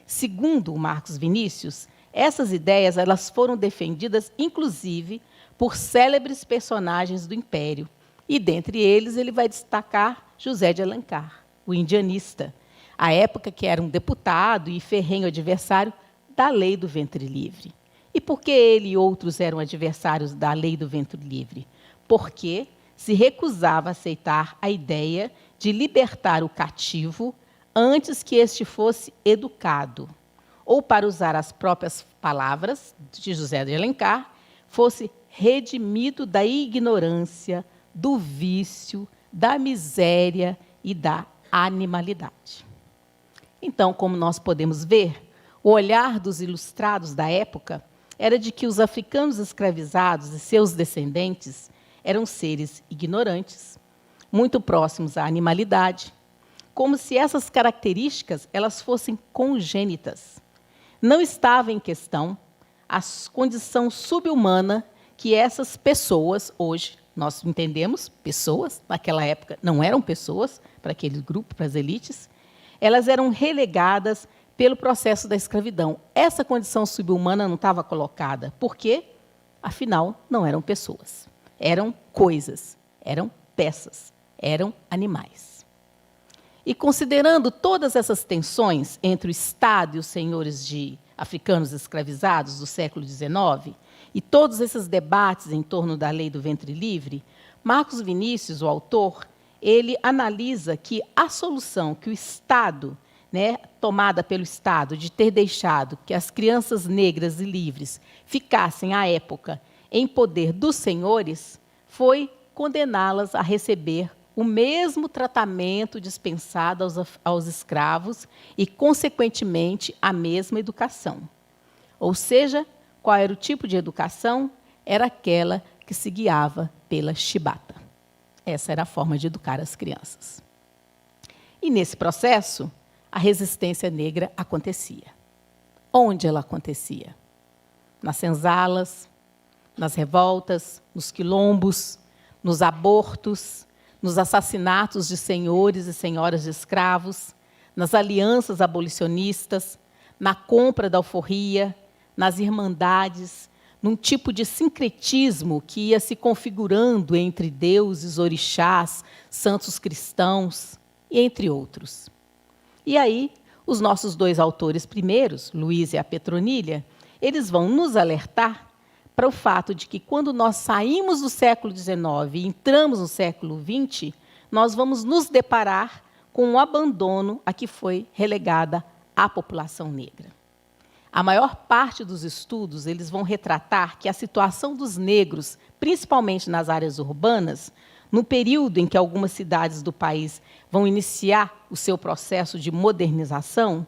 Segundo o Marcos Vinícius, essas ideias elas foram defendidas, inclusive, por célebres personagens do Império, e dentre eles ele vai destacar José de Alencar, o indianista, à época que era um deputado e ferrenho adversário da lei do ventre livre. E por que ele e outros eram adversários da lei do ventre livre? Porque se recusava a aceitar a ideia de libertar o cativo antes que este fosse educado, ou, para usar as próprias palavras de José de Alencar, fosse redimido da ignorância, do vício, da miséria e da animalidade. Então, como nós podemos ver, o olhar dos ilustrados da época era de que os africanos escravizados e seus descendentes eram seres ignorantes, muito próximos à animalidade, como se essas características elas fossem congênitas. Não estava em questão a condição subhumana que essas pessoas, hoje, nós entendemos pessoas, naquela época não eram pessoas, para aquele grupo, para as elites, elas eram relegadas pelo processo da escravidão. Essa condição subhumana não estava colocada. Por quê? Afinal, não eram pessoas. Eram coisas, eram peças, eram animais. E considerando todas essas tensões entre o Estado e os senhores de africanos escravizados do século XIX, e todos esses debates em torno da lei do ventre livre, Marcos Vinícius, o autor, ele analisa que a solução que o Estado, tomada pelo Estado, de ter deixado que as crianças negras e livres ficassem, à época, em poder dos senhores, foi condená-las a receber o mesmo tratamento dispensado aos escravos e, consequentemente, a mesma educação. Ou seja, qual era o tipo de educação? Era aquela que se guiava pela chibata. Essa era a forma de educar as crianças. E, nesse processo, a resistência negra acontecia. Onde ela acontecia? Nas senzalas, nas revoltas, nos quilombos, nos abortos, nos assassinatos de senhores e senhoras de escravos, nas alianças abolicionistas, na compra da alforria, nas irmandades, num tipo de sincretismo que ia se configurando entre deuses, orixás, santos cristãos, e entre outros. E aí, os nossos dois autores primeiros, Luiz e a Petronilha, eles vão nos alertar para o fato de que, quando nós saímos do século XIX e entramos no século XX, nós vamos nos deparar com um abandono a que foi relegada a população negra. A maior parte dos estudos eles vão retratar que a situação dos negros, principalmente nas áreas urbanas, no período em que algumas cidades do país vão iniciar o seu processo de modernização,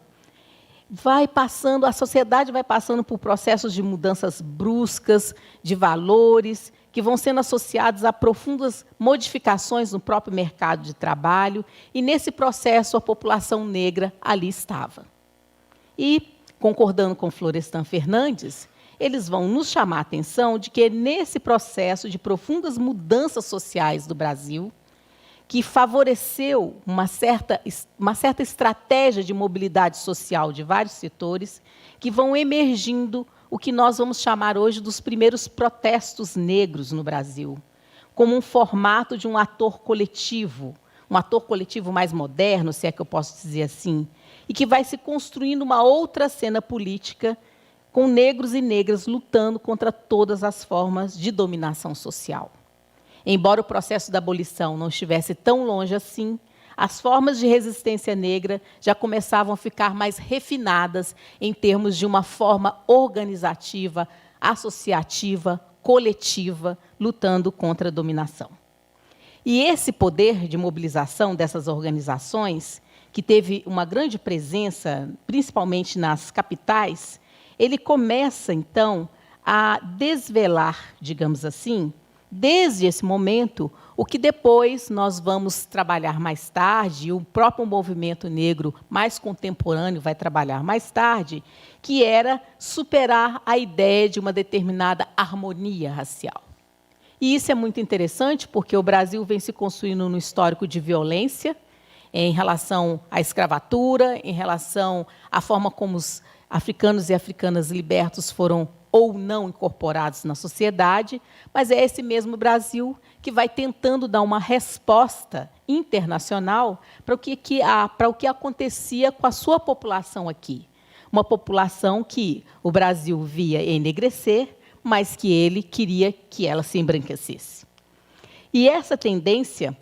a sociedade vai passando por processos de mudanças bruscas, de valores, que vão sendo associados a profundas modificações no próprio mercado de trabalho, e, nesse processo, a população negra ali estava. E, concordando com Florestan Fernandes, eles vão nos chamar a atenção de que, nesse processo de profundas mudanças sociais do Brasil, que favoreceu uma certa estratégia de mobilidade social de vários setores, que vão emergindo o que nós vamos chamar hoje dos primeiros protestos negros no Brasil, como um formato de um ator coletivo mais moderno, se é que eu posso dizer assim, e que vai se construindo uma outra cena política com negros e negras lutando contra todas as formas de dominação social. Embora o processo da abolição não estivesse tão longe assim, as formas de resistência negra já começavam a ficar mais refinadas em termos de uma forma organizativa, associativa, coletiva, lutando contra a dominação. E esse poder de mobilização dessas organizações, que teve uma grande presença, principalmente nas capitais, ele começa, então, a desvelar, digamos assim, desde esse momento, o que depois nós vamos trabalhar mais tarde, o próprio movimento negro mais contemporâneo vai trabalhar mais tarde, que era superar a ideia de uma determinada harmonia racial. E isso é muito interessante, porque o Brasil vem se construindo num histórico de violência em relação à escravatura, em relação à forma como os africanos e africanas libertos foram ou não incorporados na sociedade, mas é esse mesmo Brasil que vai tentando dar uma resposta internacional para o que acontecia com a sua população aqui. Uma população que o Brasil via enegrecer, mas que ele queria que ela se embranquecesse. E essa tendência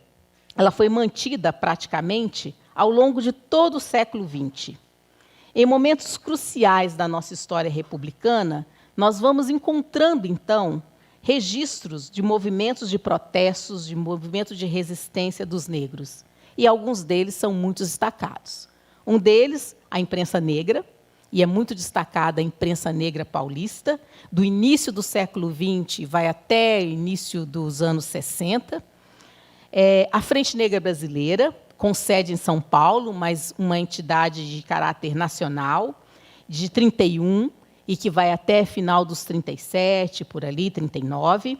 ela foi mantida praticamente ao longo de todo o século XX. Em momentos cruciais da nossa história republicana, nós vamos encontrando, então, registros de movimentos de protestos, de movimentos de resistência dos negros. E alguns deles são muito destacados. Um deles, a imprensa negra, e é muito destacada a imprensa negra paulista, do início do século XX vai até o início dos anos 60. A Frente Negra Brasileira, com sede em São Paulo, mas uma entidade de caráter nacional, de 31, e que vai até final dos 37, por ali, 39.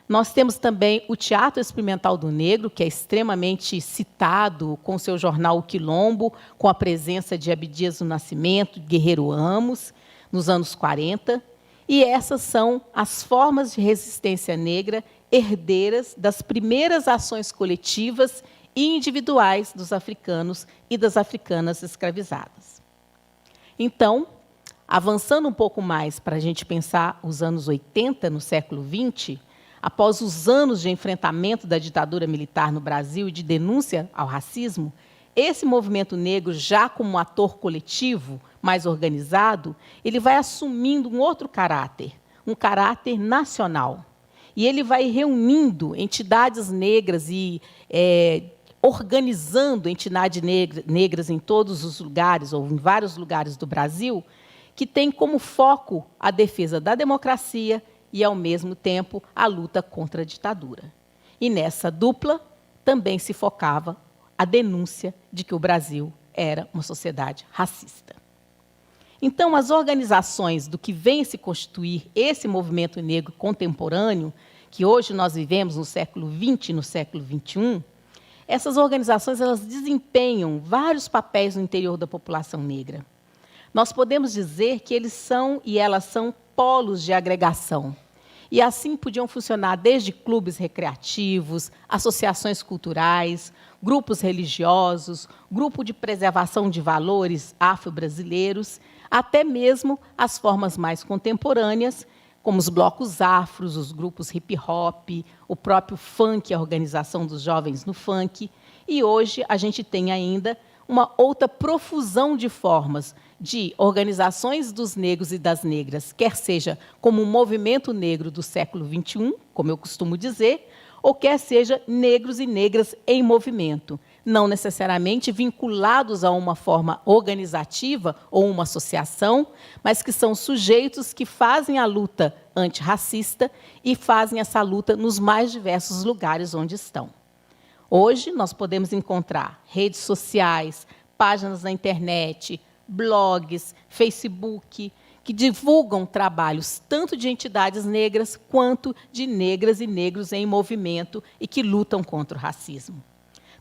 Nós temos também o Teatro Experimental do Negro, que é extremamente citado com seu jornal O Quilombo, com a presença de Abdias do Nascimento, Guerreiro Amos, nos anos 40. E essas são as formas de resistência negra herdeiras das primeiras ações coletivas e individuais dos africanos e das africanas escravizadas. Então, avançando um pouco mais para a gente pensar os anos 80, no século XX, após os anos de enfrentamento da ditadura militar no Brasil e de denúncia ao racismo, esse movimento negro, já como um ator coletivo mais organizado, ele vai assumindo um outro caráter, um caráter nacional. E ele vai reunindo entidades negras e organizando entidades negras em todos os lugares, ou em vários lugares do Brasil, que tem como foco a defesa da democracia e, ao mesmo tempo, a luta contra a ditadura. E, nessa dupla, também se focava a denúncia de que o Brasil era uma sociedade racista. Então, as organizações do que vem se constituir esse movimento negro contemporâneo, que hoje nós vivemos no século XX e no século XXI, essas organizações elas desempenham vários papéis no interior da população negra. Nós podemos dizer que eles são e elas são polos de agregação. E assim podiam funcionar desde clubes recreativos, associações culturais, grupos religiosos, grupo de preservação de valores afro-brasileiros, até mesmo as formas mais contemporâneas, como os blocos afros, os grupos hip-hop, o próprio funk, a organização dos jovens no funk. E hoje a gente tem ainda uma outra profusão de formas de organizações dos negros e das negras, quer seja como um movimento negro do século XXI, como eu costumo dizer, ou quer seja negros e negras em movimento, não necessariamente vinculados a uma forma organizativa ou uma associação, mas que são sujeitos que fazem a luta antirracista e fazem essa luta nos mais diversos lugares onde estão. Hoje, nós podemos encontrar redes sociais, páginas na internet, blogs, Facebook, que divulgam trabalhos tanto de entidades negras quanto de negras e negros em movimento e que lutam contra o racismo.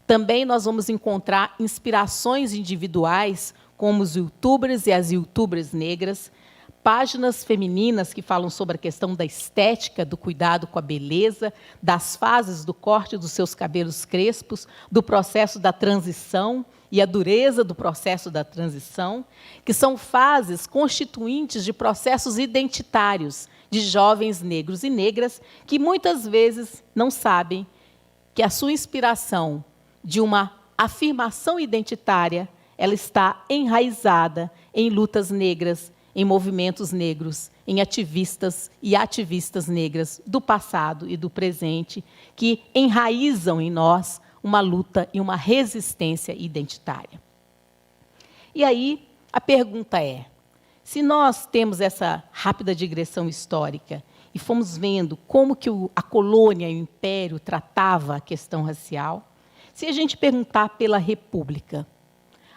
Também nós vamos encontrar inspirações individuais, como os youtubers e as youtubers negras, páginas femininas que falam sobre a questão da estética, do cuidado com a beleza, das fases do corte dos seus cabelos crespos, do processo da transição e a dureza do processo da transição, que são fases constituintes de processos identitários de jovens negros e negras que muitas vezes não sabem que a sua inspiração de uma afirmação identitária ela está enraizada em lutas negras, em movimentos negros, em ativistas e ativistas negras do passado e do presente, que enraizam em nós uma luta e uma resistência identitária. E aí, a pergunta é, se nós temos essa rápida digressão histórica e fomos vendo como que a colônia e o império tratava a questão racial. Se a gente perguntar pela República,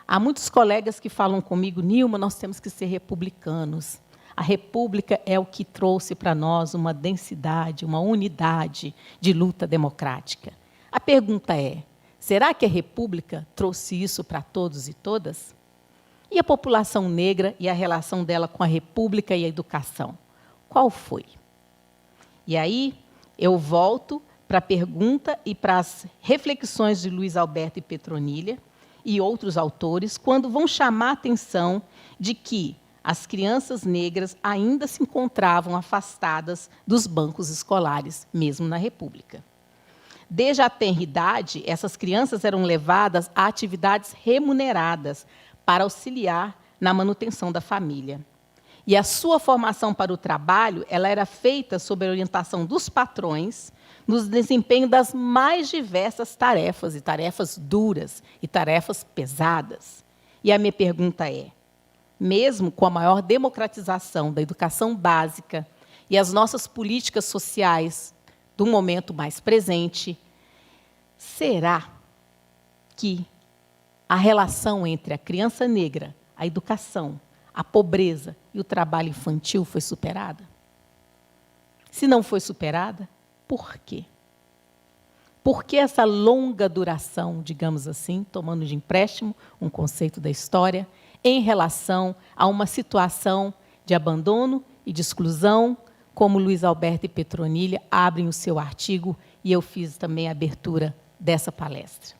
há muitos colegas que falam comigo, Nilma, nós temos que ser republicanos. A República é o que trouxe para nós uma densidade, uma unidade de luta democrática. A pergunta é, será que a República trouxe isso para todos e todas? E a população negra e a relação dela com a República e a educação? Qual foi? E aí eu volto para a pergunta e para as reflexões de Luiz Alberto e Petronilha e outros autores, quando vão chamar a atenção de que as crianças negras ainda se encontravam afastadas dos bancos escolares, mesmo na República. Desde a tenra idade, essas crianças eram levadas a atividades remuneradas para auxiliar na manutenção da família. E a sua formação para o trabalho ela era feita sob a orientação dos patrões, no desempenho das mais diversas tarefas, e tarefas duras, e tarefas pesadas. E a minha pergunta é, mesmo com a maior democratização da educação básica e as nossas políticas sociais do momento mais presente, será que a relação entre a criança negra, a educação, a pobreza e o trabalho infantil foi superada? Se não foi superada, por quê? Por que essa longa duração, digamos assim, tomando de empréstimo um conceito da história, em relação a uma situação de abandono e de exclusão, como Luiz Alberto e Petronilha abrem o seu artigo, e eu fiz também a abertura dessa palestra.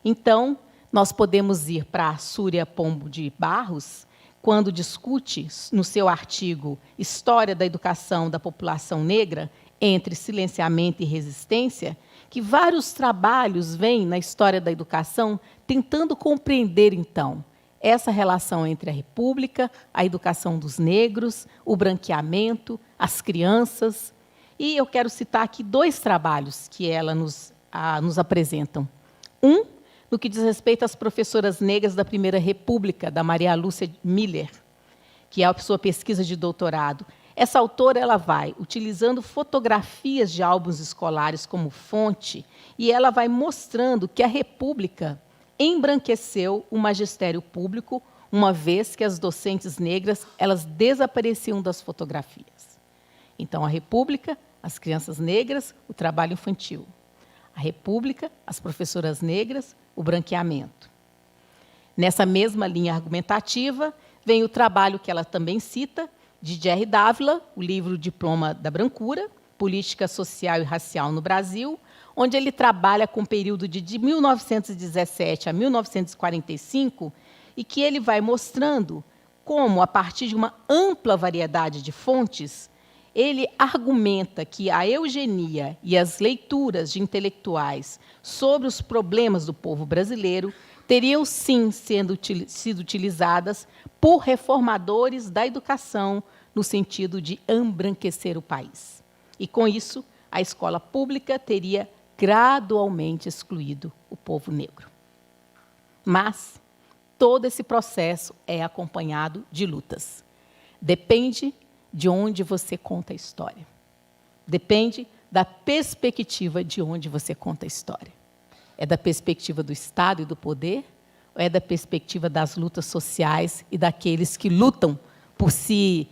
Então, nós podemos ir para a Súria Pombo de Barros, quando discute, no seu artigo, História da Educação da População Negra, entre silenciamento e resistência, que vários trabalhos vêm na história da educação tentando compreender, então, essa relação entre a República, a educação dos negros, o branqueamento, as crianças. E eu quero citar aqui 2 trabalhos que ela nos apresentam. Um, no que diz respeito às professoras negras da Primeira República, da Maria Lúcia Miller, que é a sua pesquisa de doutorado. Essa autora ela vai utilizando fotografias de álbuns escolares como fonte, e ela vai mostrando que a República embranqueceu o magistério público, uma vez que as docentes negras elas desapareciam das fotografias. Então, a República, as crianças negras, o trabalho infantil. A República, as professoras negras, o branqueamento. Nessa mesma linha argumentativa, vem o trabalho que ela também cita, de Jerry Dávila, o livro Diploma da Brancura, Política Social e Racial no Brasil, onde ele trabalha com o período de 1917 a 1945, e que ele vai mostrando como, a partir de uma ampla variedade de fontes, ele argumenta que a eugenia e as leituras de intelectuais sobre os problemas do povo brasileiro teriam, sim, sido utilizadas por reformadores da educação no sentido de embranquecer o país. E, com isso, a escola pública teria gradualmente excluído o povo negro. Mas todo esse processo é acompanhado de lutas. Depende de onde você conta a história. Depende da perspectiva de onde você conta a história. É da perspectiva do Estado e do poder, ou é da perspectiva das lutas sociais e daqueles que lutam por se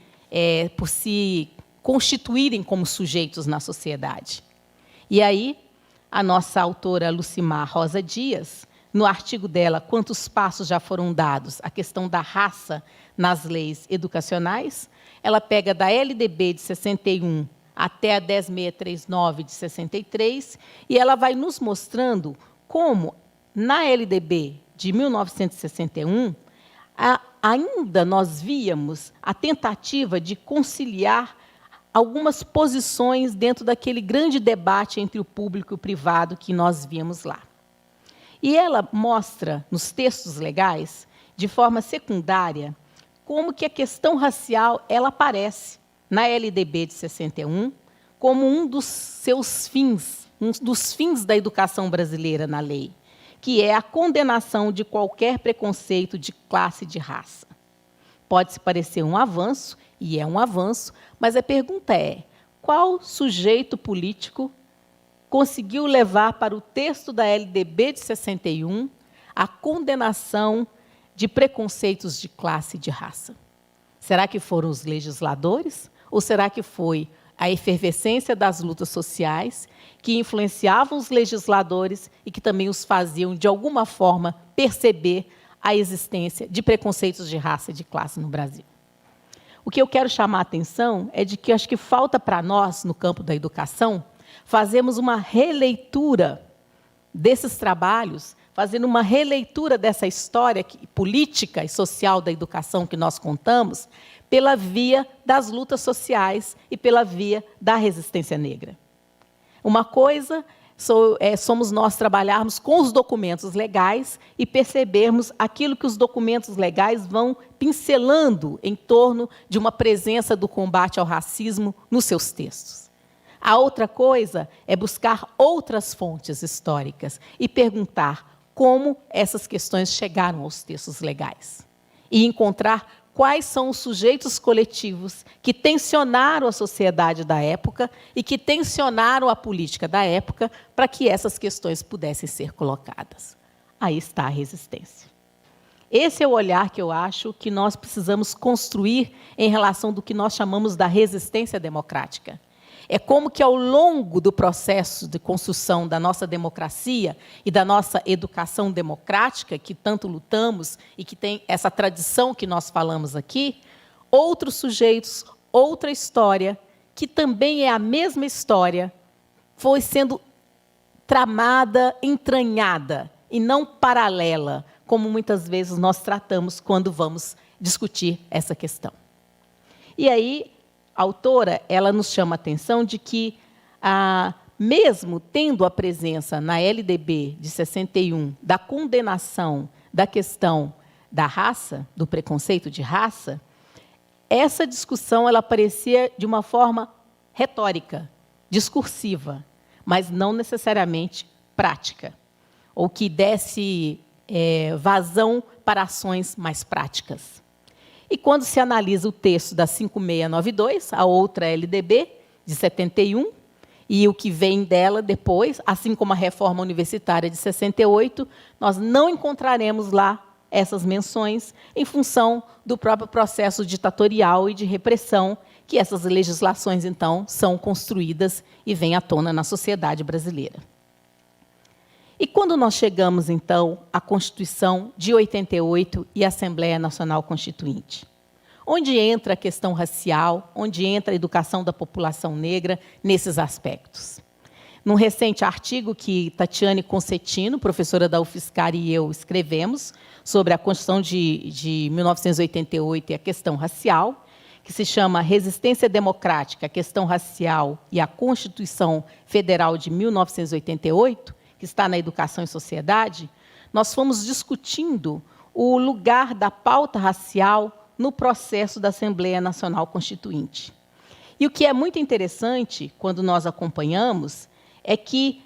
constituírem como sujeitos na sociedade? E aí, a nossa autora Lucimar Rosa Dias, no artigo dela, Quantos Passos Já Foram Dados? A questão da raça nas leis educacionais, ela pega da LDB de 61 até a 10639 de 63, e ela vai nos mostrando como, na LDB de 1961, ainda nós víamos a tentativa de conciliar algumas posições dentro daquele grande debate entre o público e o privado que nós víamos lá. E ela mostra, nos textos legais, de forma secundária, como que a questão racial ela aparece na LDB de 61 como um dos seus fins, um dos fins da educação brasileira na lei, que é a condenação de qualquer preconceito de classe e de raça. Pode-se parecer um avanço, e é um avanço, mas a pergunta é, qual sujeito político conseguiu levar para o texto da LDB de 61 a condenação de preconceitos de classe e de raça? Será que foram os legisladores? Ou será que foi a efervescência das lutas sociais que influenciavam os legisladores e que também os faziam, de alguma forma, perceber a existência de preconceitos de raça e de classe no Brasil? O que eu quero chamar a atenção é de que acho que falta para nós, no campo da educação, fazermos uma releitura desses trabalhos, fazendo uma releitura dessa história política e social da educação que nós contamos, pela via das lutas sociais e pela via da resistência negra. Uma coisa somos nós trabalharmos com os documentos legais e percebermos aquilo que os documentos legais vão pincelando em torno de uma presença do combate ao racismo nos seus textos. A outra coisa é buscar outras fontes históricas e perguntar como essas questões chegaram aos textos legais. E encontrar quais são os sujeitos coletivos que tensionaram a sociedade da época e que tensionaram a política da época para que essas questões pudessem ser colocadas. Aí está a resistência. Esse é o olhar que eu acho que nós precisamos construir em relação do que nós chamamos da resistência democrática. É como que, ao longo do processo de construção da nossa democracia e da nossa educação democrática, que tanto lutamos e que tem essa tradição que nós falamos aqui, outros sujeitos, outra história, que também é a mesma história, foi sendo tramada, entranhada, e não paralela, como muitas vezes nós tratamos quando vamos discutir essa questão. E aí, a autora, ela nos chama a atenção de que, mesmo tendo a presença na LDB de 61 da condenação da questão da raça, do preconceito de raça, essa discussão ela aparecia de uma forma retórica, discursiva, mas não necessariamente prática, ou que desse vazão para ações mais práticas. E quando se analisa o texto da 5692, a outra LDB, de 71, e o que vem dela depois, assim como a reforma universitária de 68, nós não encontraremos lá essas menções em função do próprio processo ditatorial e de repressão que essas legislações, então, são construídas e vêm à tona na sociedade brasileira. E quando nós chegamos, então, à Constituição de 88 e à Assembleia Nacional Constituinte? Onde entra a questão racial, onde entra a educação da população negra nesses aspectos? Num recente artigo que Tatiane Concettino, professora da UFSCar, e eu escrevemos sobre a Constituição de 1988 e a questão racial, que se chama Resistência Democrática, a Questão Racial e a Constituição Federal de 1988, que está na Educação e Sociedade, nós fomos discutindo o lugar da pauta racial no processo da Assembleia Nacional Constituinte. E o que é muito interessante, quando nós acompanhamos, é que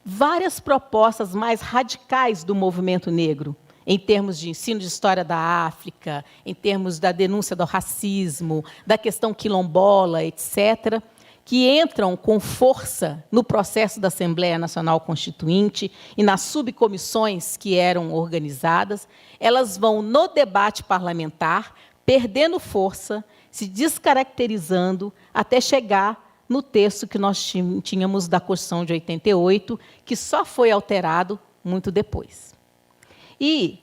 várias propostas mais radicais do movimento negro, em termos de ensino de história da África, em termos da denúncia do racismo, da questão quilombola, etc., que entram com força no processo da Assembleia Nacional Constituinte e nas subcomissões que eram organizadas, elas vão, no debate parlamentar, perdendo força, se descaracterizando, até chegar no texto que nós tínhamos da Constituição de 88, que só foi alterado muito depois. E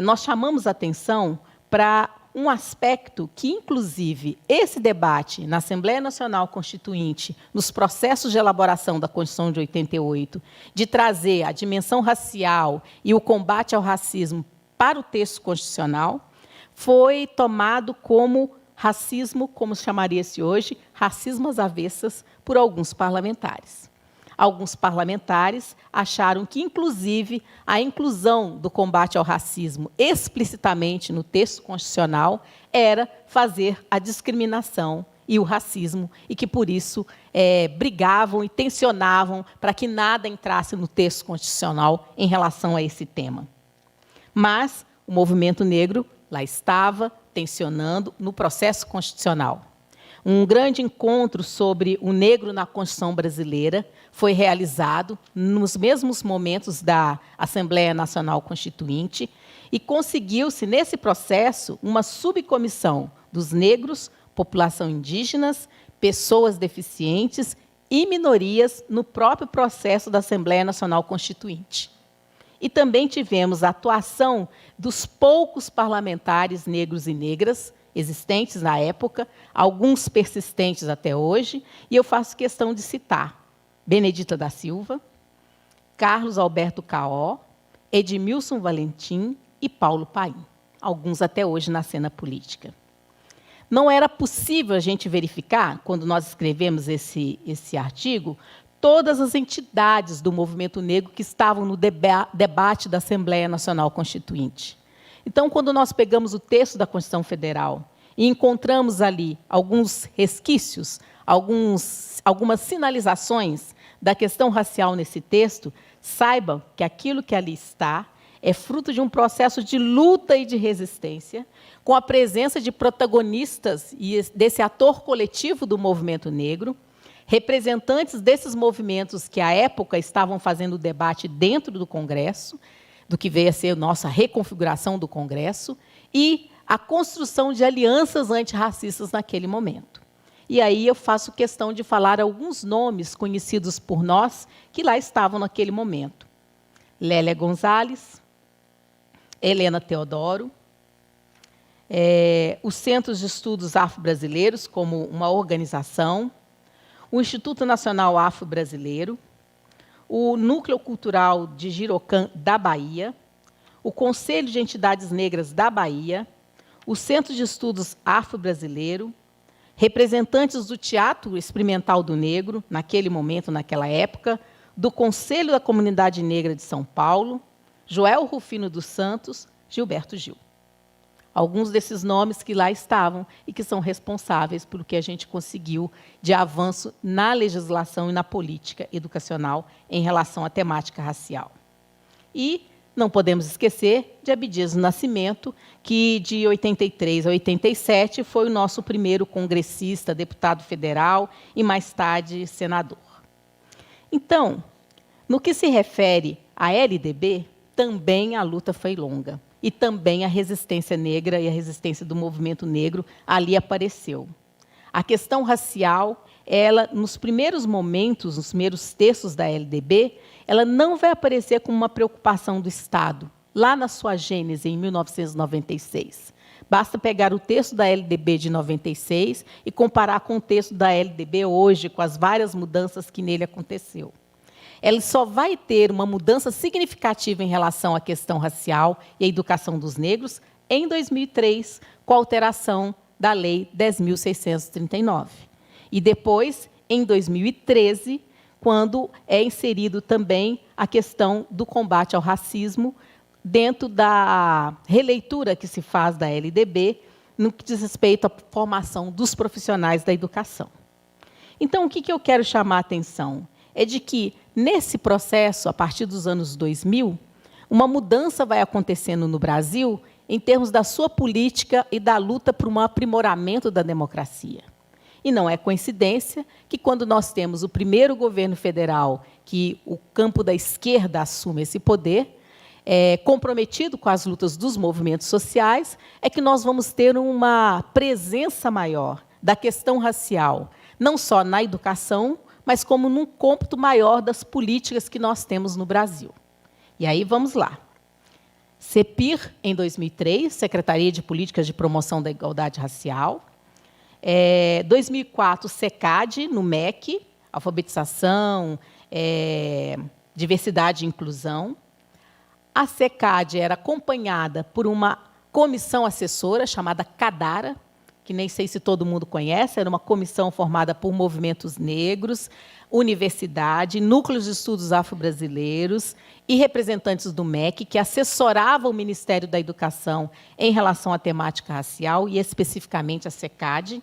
nós chamamos a atenção para um aspecto que, inclusive, esse debate na Assembleia Nacional Constituinte, nos processos de elaboração da Constituição de 88, de trazer a dimensão racial e o combate ao racismo para o texto constitucional, foi tomado como racismo, como chamaria-se hoje, racismo às avessas, por alguns parlamentares. Alguns parlamentares acharam que, inclusive, a inclusão do combate ao racismo explicitamente no texto constitucional era fazer a discriminação e o racismo, e que, por isso, brigavam e tensionavam para que nada entrasse no texto constitucional em relação a esse tema. Mas o movimento negro lá estava tensionando no processo constitucional. Um grande encontro sobre o negro na Constituição brasileira foi realizado nos mesmos momentos da Assembleia Nacional Constituinte e conseguiu-se, nesse processo, uma subcomissão dos negros, população indígenas, pessoas deficientes e minorias no próprio processo da Assembleia Nacional Constituinte. E também tivemos a atuação dos poucos parlamentares negros e negras existentes na época, alguns persistentes até hoje, e eu faço questão de citar Benedita da Silva, Carlos Alberto Caó, Edmilson Valentim e Paulo Paim, alguns até hoje na cena política. Não era possível a gente verificar, quando nós escrevemos esse artigo, todas as entidades do movimento negro que estavam no debate da Assembleia Nacional Constituinte. Então, quando nós pegamos o texto da Constituição Federal e encontramos ali alguns resquícios, algumas sinalizações da questão racial nesse texto, saibam que aquilo que ali está é fruto de um processo de luta e de resistência, com a presença de protagonistas e desse ator coletivo do movimento negro, representantes desses movimentos que, à época, estavam fazendo o debate dentro do Congresso, do que veio a ser a nossa reconfiguração do Congresso, e a construção de alianças antirracistas naquele momento. E aí eu faço questão de falar alguns nomes conhecidos por nós que lá estavam naquele momento. Lélia Gonzalez, Helena Teodoro, os Centros de Estudos Afro-Brasileiros, como uma organização, o Instituto Nacional Afro-Brasileiro, o Núcleo Cultural de Girocã da Bahia, o Conselho de Entidades Negras da Bahia, o Centro de Estudos Afro-Brasileiro, representantes do Teatro Experimental do Negro, naquele momento, naquela época, do Conselho da Comunidade Negra de São Paulo, Joel Rufino dos Santos, Gilberto Gil. Alguns desses nomes que lá estavam e que são responsáveis pelo que a gente conseguiu de avanço na legislação e na política educacional em relação à temática racial. E não podemos esquecer de Abdias do Nascimento, que de 83 a 87 foi o nosso primeiro congressista, deputado federal e, mais tarde, senador. Então, no que se refere à LDB, também a luta foi longa. E também a resistência negra e a resistência do movimento negro ali apareceu. A questão racial, ela, nos primeiros momentos, nos primeiros textos da LDB, ela não vai aparecer como uma preocupação do Estado, lá na sua gênese, em 1996. Basta pegar o texto da LDB de 96 e comparar com o texto da LDB hoje, com as várias mudanças que nele aconteceu. Ela só vai ter uma mudança significativa em relação à questão racial e à educação dos negros em 2003, com a alteração da Lei 10.639. E depois, em 2013, quando é inserido também a questão do combate ao racismo dentro da releitura que se faz da LDB, no que diz respeito à formação dos profissionais da educação. Então, o que eu quero chamar a atenção? É de que, nesse processo, a partir dos anos 2000, uma mudança vai acontecendo no Brasil em termos da sua política e da luta por um aprimoramento da democracia. E não é coincidência que, quando nós temos o primeiro governo federal que o campo da esquerda assume esse poder, comprometido com as lutas dos movimentos sociais, é que nós vamos ter uma presença maior da questão racial, não só na educação, mas como num cômputo maior das políticas que nós temos no Brasil. E aí, vamos lá. CEPIR, em 2003, Secretaria de Políticas de Promoção da Igualdade Racial. 2004, SECAD, no MEC, Alfabetização, Diversidade e Inclusão. A SECAD era acompanhada por uma comissão assessora chamada CADARA, que nem sei se todo mundo conhece, era uma comissão formada por movimentos negros, universidade, núcleos de estudos afro-brasileiros e representantes do MEC, que assessoravam o Ministério da Educação em relação à temática racial, e especificamente a SECAD.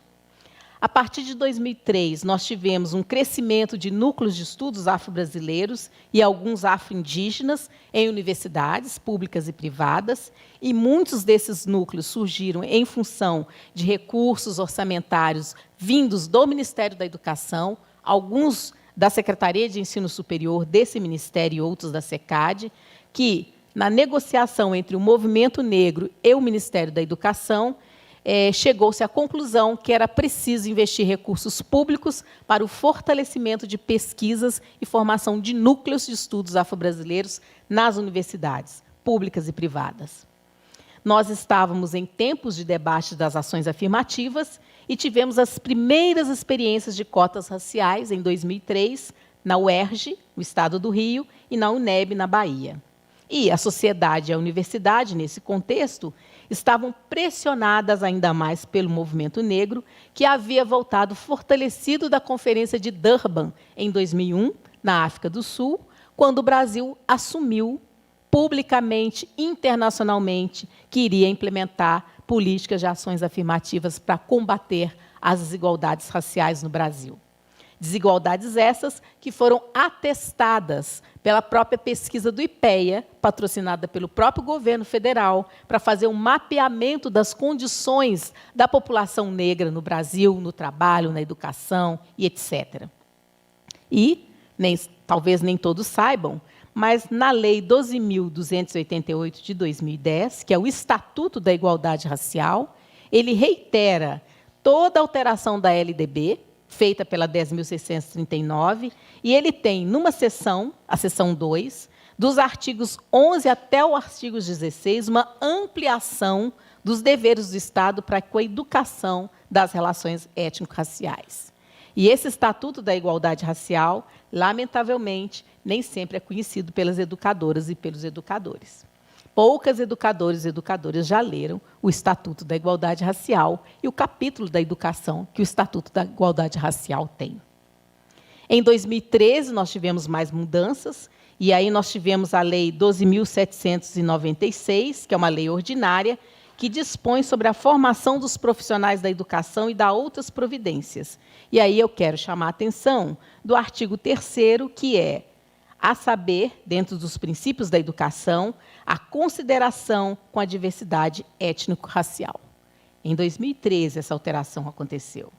A partir de 2003, nós tivemos um crescimento de núcleos de estudos afro-brasileiros e alguns afro-indígenas em universidades públicas e privadas, e muitos desses núcleos surgiram em função de recursos orçamentários vindos do Ministério da Educação, alguns da Secretaria de Ensino Superior desse Ministério e outros da SECAD, que, na negociação entre o movimento negro e o Ministério da Educação, chegou-se à conclusão que era preciso investir recursos públicos para o fortalecimento de pesquisas e formação de núcleos de estudos afro-brasileiros nas universidades, públicas e privadas. Nós estávamos em tempos de debate das ações afirmativas e tivemos as primeiras experiências de cotas raciais em 2003, na UERJ, no estado do Rio, e na UNEB, na Bahia. E a sociedade e a universidade, nesse contexto, estavam pressionadas ainda mais pelo movimento negro, que havia voltado fortalecido da Conferência de Durban, em 2001, na África do Sul, quando o Brasil assumiu publicamente, internacionalmente, que iria implementar políticas de ações afirmativas para combater as desigualdades raciais no Brasil. Desigualdades essas que foram atestadas pela própria pesquisa do IPEA, patrocinada pelo próprio governo federal, para fazer um mapeamento das condições da população negra no Brasil, no trabalho, na educação e etc. E, talvez nem todos saibam, mas na Lei 12.288 de 2010, que é o Estatuto da Igualdade Racial, ele reitera toda a alteração da LDB, feita pela 10.639, e ele tem, numa seção, a seção 2, dos artigos 11 até o artigo 16, uma ampliação dos deveres do Estado para com a educação das relações étnico-raciais. E esse Estatuto da Igualdade Racial, lamentavelmente, nem sempre é conhecido pelas educadoras e pelos educadores. Poucas educadoras e educadores já leram o Estatuto da Igualdade Racial e o capítulo da educação que o Estatuto da Igualdade Racial tem. Em 2013, nós tivemos mais mudanças, e aí nós tivemos a Lei 12.796, que é uma lei ordinária, que dispõe sobre a formação dos profissionais da educação e dá outras providências. E aí eu quero chamar a atenção do artigo 3º, que é, a saber, dentro dos princípios da educação, a consideração com a diversidade étnico-racial. Em 2013, essa alteração aconteceu.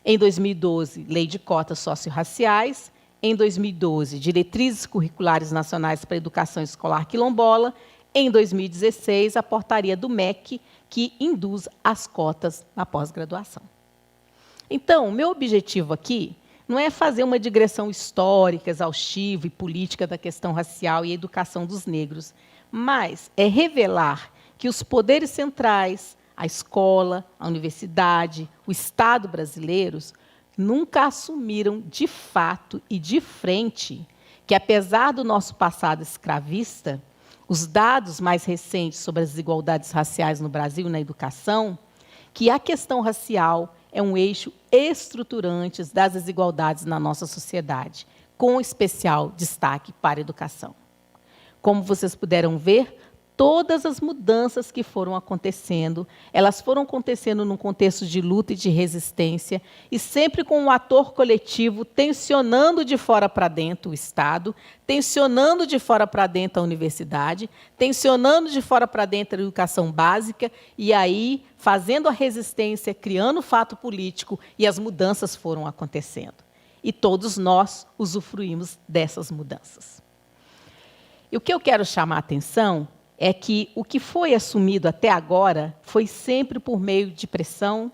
Em 2012, Lei de Cotas Socio-Raciais. Em 2012, Diretrizes Curriculares Nacionais para a Educação Escolar Quilombola. Em 2016, a portaria do MEC, que induz as cotas na pós-graduação. Então, o meu objetivo aqui não é fazer uma digressão histórica, exaustiva e política da questão racial e educação dos negros, mas é revelar que os poderes centrais, a escola, a universidade, o Estado brasileiros, nunca assumiram de fato e de frente que, apesar do nosso passado escravista, os dados mais recentes sobre as desigualdades raciais no Brasil e na educação, que a questão racial é um eixo estruturante das desigualdades na nossa sociedade, com especial destaque para a educação. Como vocês puderam ver, todas as mudanças que foram acontecendo, elas foram acontecendo num contexto de luta e de resistência, e sempre com um ator coletivo tensionando de fora para dentro o Estado, tensionando de fora para dentro a universidade, tensionando de fora para dentro a educação básica, e aí fazendo a resistência, criando o fato político, e as mudanças foram acontecendo. E todos nós usufruímos dessas mudanças. E o que eu quero chamar a atenção é que o que foi assumido até agora foi sempre por meio de pressão,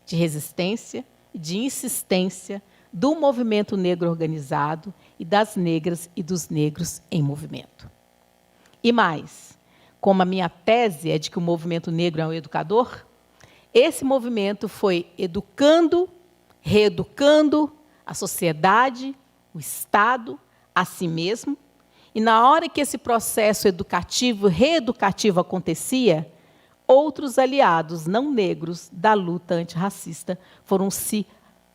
de resistência, de insistência do movimento negro organizado e das negras e dos negros em movimento. E mais, como a minha tese é de que o movimento negro é um educador, esse movimento foi educando, reeducando a sociedade, o Estado, a si mesmo. E na hora que esse processo educativo, reeducativo acontecia, outros aliados não negros da luta antirracista foram se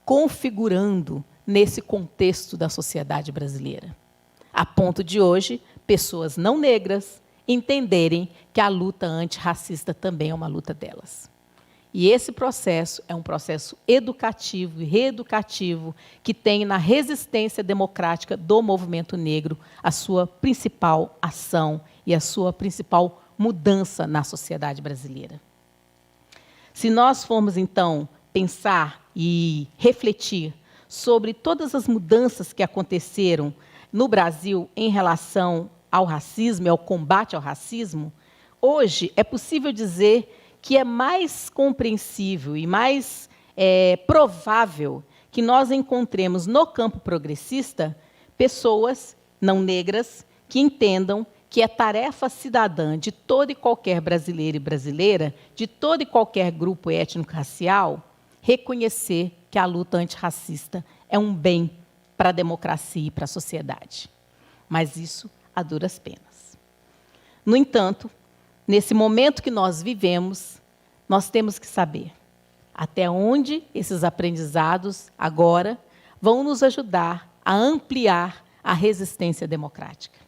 configurando nesse contexto da sociedade brasileira. A ponto de hoje, pessoas não negras entenderem que a luta antirracista também é uma luta delas. E esse processo é um processo educativo e reeducativo que tem na resistência democrática do movimento negro a sua principal ação e a sua principal mudança na sociedade brasileira. Se nós formos, então, pensar e refletir sobre todas as mudanças que aconteceram no Brasil em relação ao racismo e ao combate ao racismo, hoje é possível dizer que é mais compreensível e mais provável que nós encontremos no campo progressista pessoas não negras que entendam que é tarefa cidadã de todo e qualquer brasileiro e brasileira, de todo e qualquer grupo étnico-racial, reconhecer que a luta antirracista é um bem para a democracia e para a sociedade. Mas isso a duras penas. No entanto, nesse momento que nós vivemos, nós temos que saber até onde esses aprendizados agora vão nos ajudar a ampliar a resistência democrática.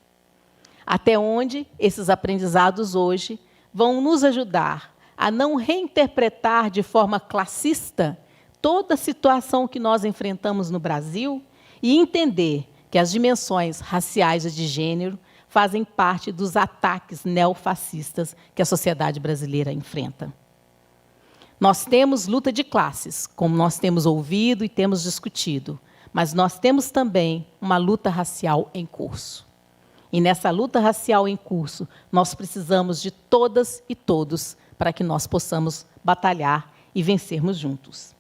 Até onde esses aprendizados hoje vão nos ajudar a não reinterpretar de forma classista toda a situação que nós enfrentamos no Brasil e entender que as dimensões raciais e de gênero fazem parte dos ataques neofascistas que a sociedade brasileira enfrenta. Nós temos luta de classes, como nós temos ouvido e temos discutido, mas nós temos também uma luta racial em curso. E nessa luta racial em curso, nós precisamos de todas e todos para que nós possamos batalhar e vencermos juntos.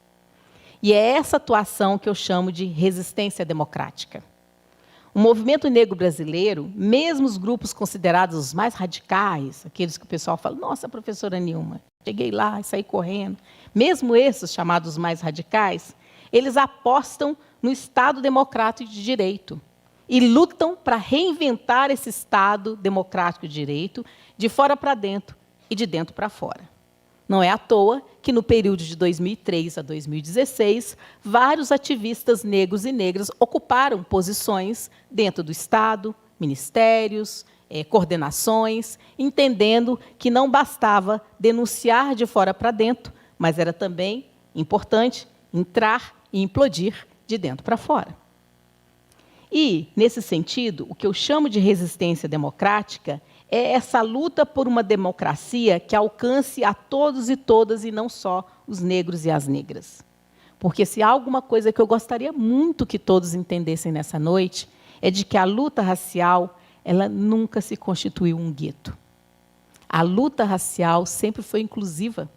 E é essa atuação que eu chamo de resistência democrática. O movimento negro brasileiro, mesmo os grupos considerados os mais radicais, aqueles que o pessoal fala, nossa, professora Nilma, cheguei lá e saí correndo, mesmo esses chamados mais radicais, eles apostam no Estado democrático de direito e lutam para reinventar esse Estado democrático de direito de fora para dentro e de dentro para fora. Não é à toa que, no período de 2003 a 2016, vários ativistas negros e negras ocuparam posições dentro do Estado, ministérios, coordenações, entendendo que não bastava denunciar de fora para dentro, mas era também importante entrar e implodir de dentro para fora. E, nesse sentido, o que eu chamo de resistência democrática é essa luta por uma democracia que alcance a todos e todas, e não só os negros e as negras. Porque se há alguma coisa que eu gostaria muito que todos entendessem nessa noite, é de que a luta racial, ela nunca se constituiu um gueto. A luta racial sempre foi inclusiva.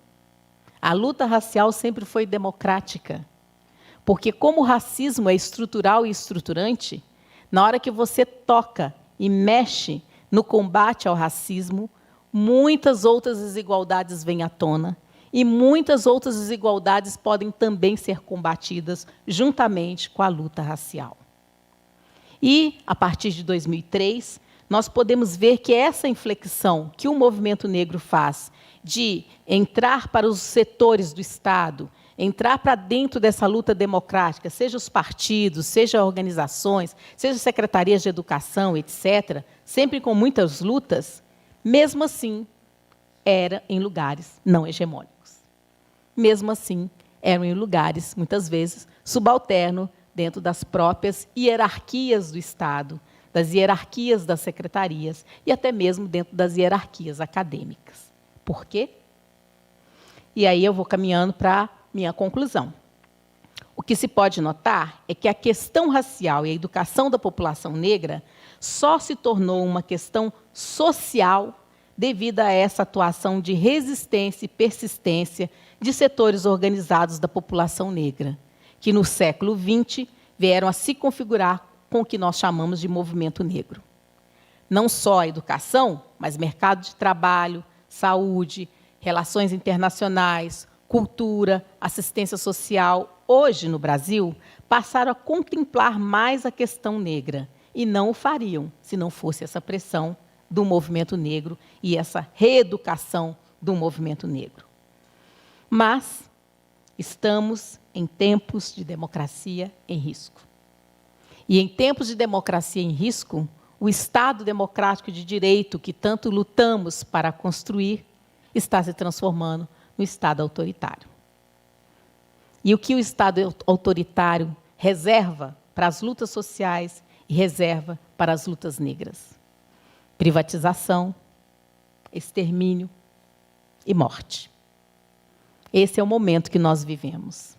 A luta racial sempre foi democrática. Porque como o racismo é estrutural e estruturante, na hora que você toca e mexe no combate ao racismo, muitas outras desigualdades vêm à tona e muitas outras desigualdades podem também ser combatidas juntamente com a luta racial. E, a partir de 2003, nós podemos ver que essa inflexão que o movimento negro faz de entrar para os setores do Estado, entrar para dentro dessa luta democrática, seja os partidos, seja organizações, seja secretarias de educação, etc., sempre com muitas lutas, mesmo assim, era em lugares não hegemônicos. Mesmo assim, eram em lugares, muitas vezes, subalternos dentro das próprias hierarquias do Estado, das hierarquias das secretarias e até mesmo dentro das hierarquias acadêmicas. Por quê? E aí eu vou caminhando para minha conclusão. O que se pode notar é que a questão racial e a educação da população negra só se tornou uma questão social devido a essa atuação de resistência e persistência de setores organizados da população negra, que no século XX vieram a se configurar com o que nós chamamos de movimento negro. Não só a educação, mas mercado de trabalho, saúde, relações internacionais, cultura, assistência social, hoje no Brasil, passaram a contemplar mais a questão negra e não o fariam se não fosse essa pressão do movimento negro e essa reeducação do movimento negro. Mas estamos em tempos de democracia em risco. E em tempos de democracia em risco, o Estado democrático de direito que tanto lutamos para construir está se transformando no um Estado autoritário. E o que o Estado autoritário reserva para as lutas sociais e reserva para as lutas negras? Privatização, extermínio e morte. Esse é o momento que nós vivemos.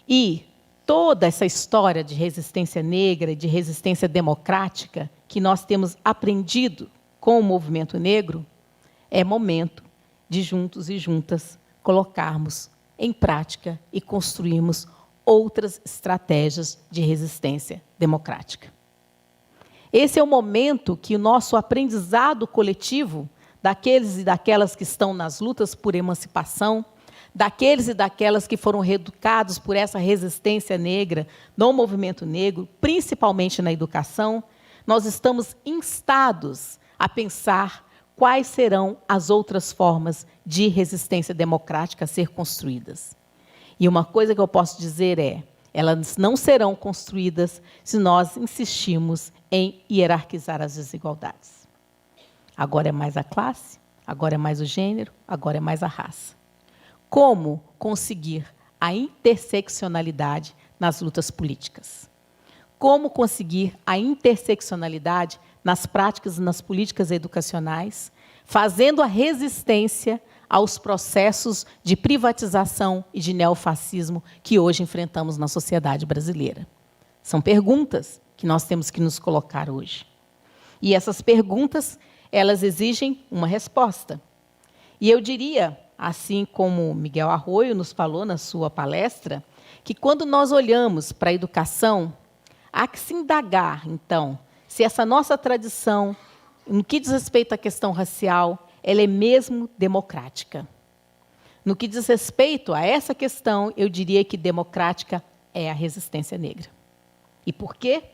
E toda essa história de resistência negra e de resistência democrática que nós temos aprendido com o movimento negro, é momento de juntos e juntas colocarmos em prática e construirmos outras estratégias de resistência democrática. Esse é o momento que o nosso aprendizado coletivo, daqueles e daquelas que estão nas lutas por emancipação, daqueles e daquelas que foram reeducados por essa resistência negra no movimento negro, principalmente na educação, nós estamos instados a pensar quais serão as outras formas de resistência democrática a ser construídas. E uma coisa que eu posso dizer é, elas não serão construídas se nós insistimos em hierarquizar as desigualdades. Agora é mais a classe, agora é mais o gênero, agora é mais a raça. Como conseguir a interseccionalidade nas lutas políticas? Como conseguir a interseccionalidade nas práticas e nas políticas educacionais, fazendo a resistência aos processos de privatização e de neofascismo que hoje enfrentamos na sociedade brasileira? São perguntas que nós temos que nos colocar hoje. E essas perguntas, elas exigem uma resposta. E eu diria, assim como Miguel Arroyo nos falou na sua palestra, que quando nós olhamos para a educação, há que se indagar, então, se essa nossa tradição, no que diz respeito à questão racial, ela é mesmo democrática. No que diz respeito a essa questão, eu diria que democrática é a resistência negra. E por quê?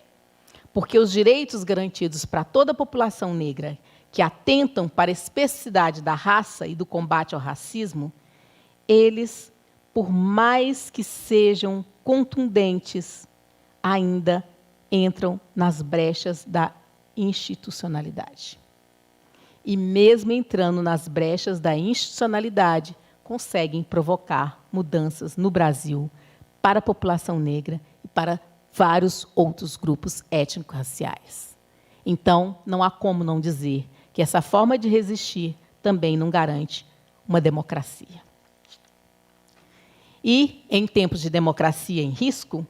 Porque os direitos garantidos para toda a população negra que atentam para a especificidade da raça e do combate ao racismo, eles, por mais que sejam contundentes, ainda entram nas brechas da institucionalidade. E mesmo entrando nas brechas da institucionalidade, conseguem provocar mudanças no Brasil para a população negra e para vários outros grupos étnico-raciais. Então, não há como não dizer que essa forma de resistir também não garante uma democracia. E, em tempos de democracia em risco,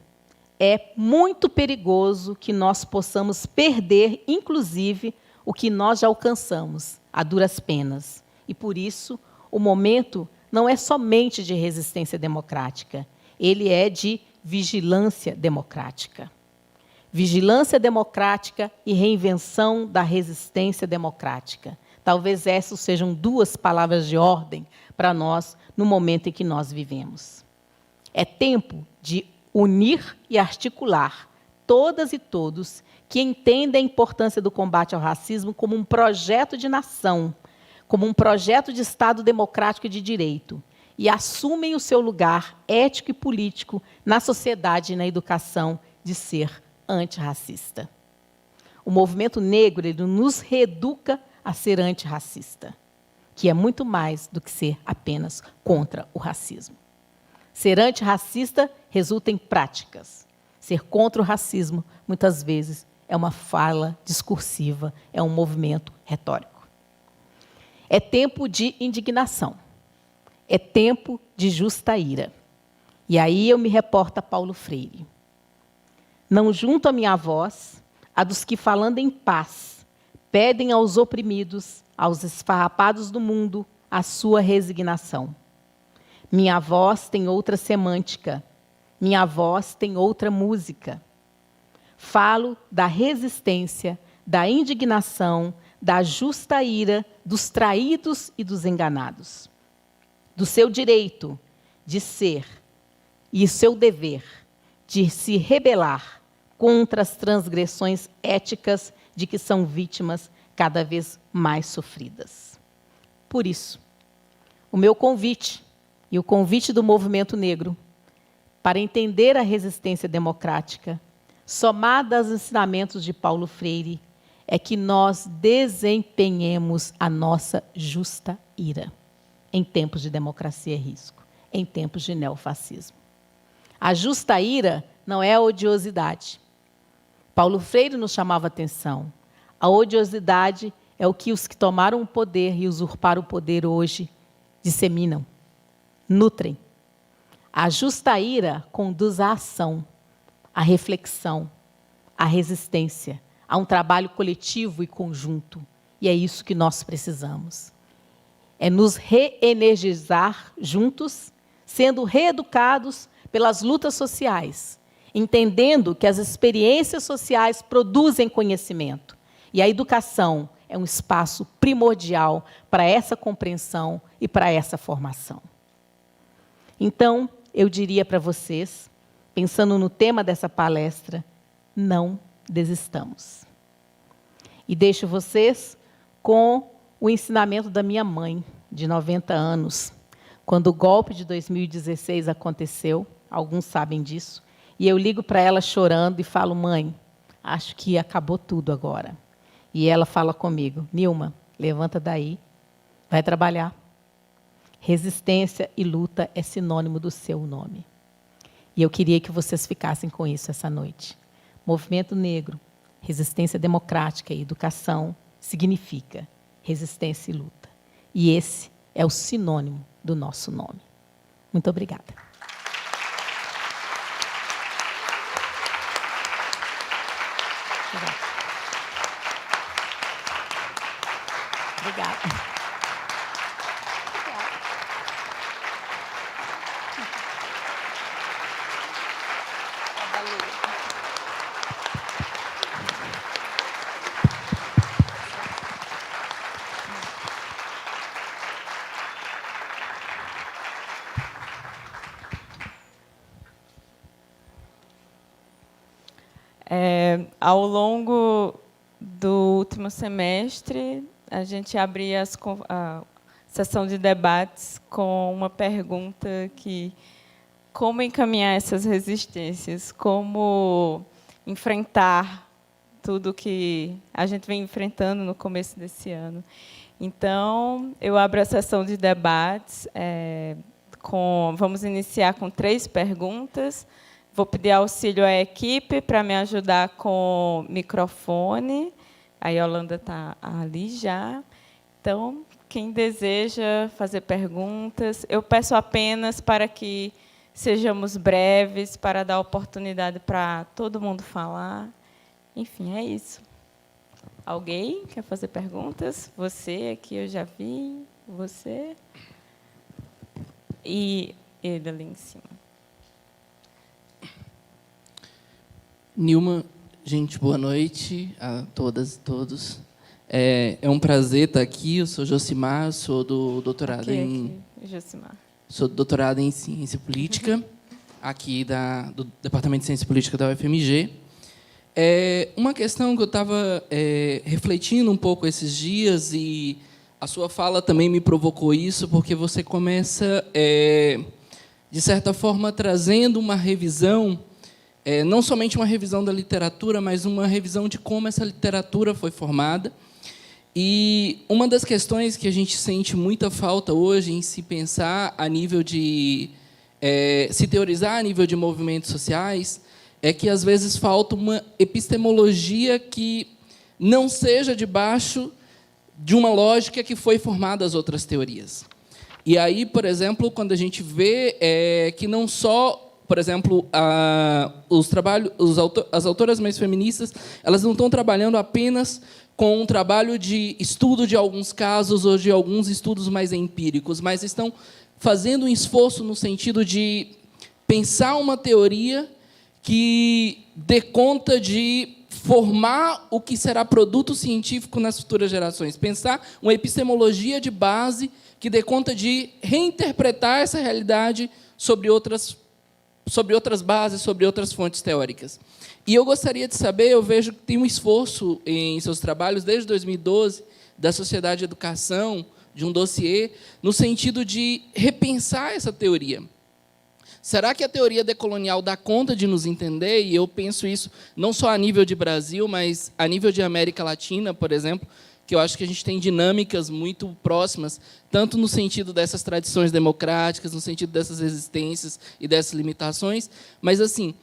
é muito perigoso que nós possamos perder, inclusive, o que nós já alcançamos, a duras penas. E, por isso, o momento não é somente de resistência democrática, ele é de vigilância democrática. Vigilância democrática e reinvenção da resistência democrática. Talvez essas sejam duas palavras de ordem para nós no momento em que nós vivemos. É tempo de unir e articular todas e todos que entendem a importância do combate ao racismo como um projeto de nação, como um projeto de Estado democrático e de direito, e assumem o seu lugar ético e político na sociedade e na educação de ser antirracista. O movimento negro ele nos reeduca a ser antirracista, que é muito mais do que ser apenas contra o racismo. Ser antirracista resulta em práticas. Ser contra o racismo, muitas vezes, é uma fala discursiva, é um movimento retórico. É tempo de indignação. É tempo de justa ira. E aí eu me reporto a Paulo Freire. Não junto a minha voz, a dos que, falando em paz, pedem aos oprimidos, aos esfarrapados do mundo, a sua resignação. Minha voz tem outra semântica, minha voz tem outra música. Falo da resistência, da indignação, da justa ira dos traídos e dos enganados. Do seu direito de ser e seu dever de se rebelar contra as transgressões éticas de que são vítimas cada vez mais sofridas. Por isso, o meu convite e o convite do movimento negro para entender a resistência democrática, somada aos ensinamentos de Paulo Freire, é que nós desempenhemos a nossa justa ira. em tempos de democracia é risco, em tempos de neofascismo. A justa ira não é a odiosidade. Paulo Freire nos chamava a atenção. A odiosidade é o que os que tomaram o poder e usurparam o poder hoje disseminam, nutrem. A justa ira conduz à ação, à reflexão, à resistência, a um trabalho coletivo e conjunto. E é isso que nós precisamos. É nos reenergizar juntos, sendo reeducados pelas lutas sociais, entendendo que as experiências sociais produzem conhecimento. E a educação é um espaço primordial para essa compreensão e para essa formação. Então, eu diria para vocês, pensando no tema dessa palestra, não desistamos. E deixo vocês com o ensinamento da minha mãe, de 90 anos, quando o golpe de 2016 aconteceu, alguns sabem disso, e eu ligo para ela chorando e falo: mãe, acho que acabou tudo agora. E ela fala comigo: Nilma, levanta daí, vai trabalhar. Resistência e luta é sinônimo do seu nome. E eu queria que vocês ficassem com isso essa noite. Movimento negro, resistência democrática e educação significa resistência e luta. E esse é o sinônimo do nosso nome. Muito obrigada. Obrigada. Ao longo do último semestre, a gente abria a sessão de debates com uma pergunta que: como encaminhar essas resistências? Como enfrentar tudo que a gente vem enfrentando no começo desse ano? Então, eu abro a sessão de debates. Vamos iniciar com 3 perguntas. Vou pedir auxílio à equipe para me ajudar com o microfone. A Yolanda está ali já. Então, quem deseja fazer perguntas, eu peço apenas para que sejamos breves, para dar oportunidade para todo mundo falar. Enfim, é isso. Alguém quer fazer perguntas? Você aqui eu já vi. Você. E ele ali em cima. Nilma, gente, boa noite a todas e todos. É um prazer estar aqui. Eu sou Josimar, sou do doutorado Sou doutorado em Ciência Política, aqui do Departamento de Ciência Política da UFMG. Uma questão que eu estava refletindo um pouco esses dias, e a sua fala também me provocou isso, porque você começa, de certa forma, trazendo uma revisão, não somente uma revisão da literatura, mas uma revisão de como essa literatura foi formada. E uma das questões que a gente sente muita falta hoje em se pensar a nível de... se teorizar a nível de movimentos sociais, é que, às vezes, falta uma epistemologia que não seja debaixo de uma lógica que foi formada as outras teorias. E aí, por exemplo, quando a gente vê que não só... Por exemplo, as autoras mais feministas, elas não estão trabalhando apenas com um trabalho de estudo de alguns casos ou de alguns estudos mais empíricos, mas estão fazendo um esforço no sentido de pensar uma teoria que dê conta de formar o que será produto científico nas futuras gerações. Pensar uma epistemologia de base que dê conta de reinterpretar essa realidade sobre outras bases, sobre outras fontes teóricas. E eu gostaria de saber, eu vejo que tem um esforço em seus trabalhos, desde 2012, da Sociedade de Educação, de um dossiê, no sentido de repensar essa teoria. Será que a teoria decolonial dá conta de nos entender? E eu penso isso não só a nível de Brasil, mas a nível de América Latina, por exemplo, que eu acho que a gente tem dinâmicas muito próximas, tanto no sentido dessas tradições democráticas, no sentido dessas resistências e dessas limitações, mas, assim,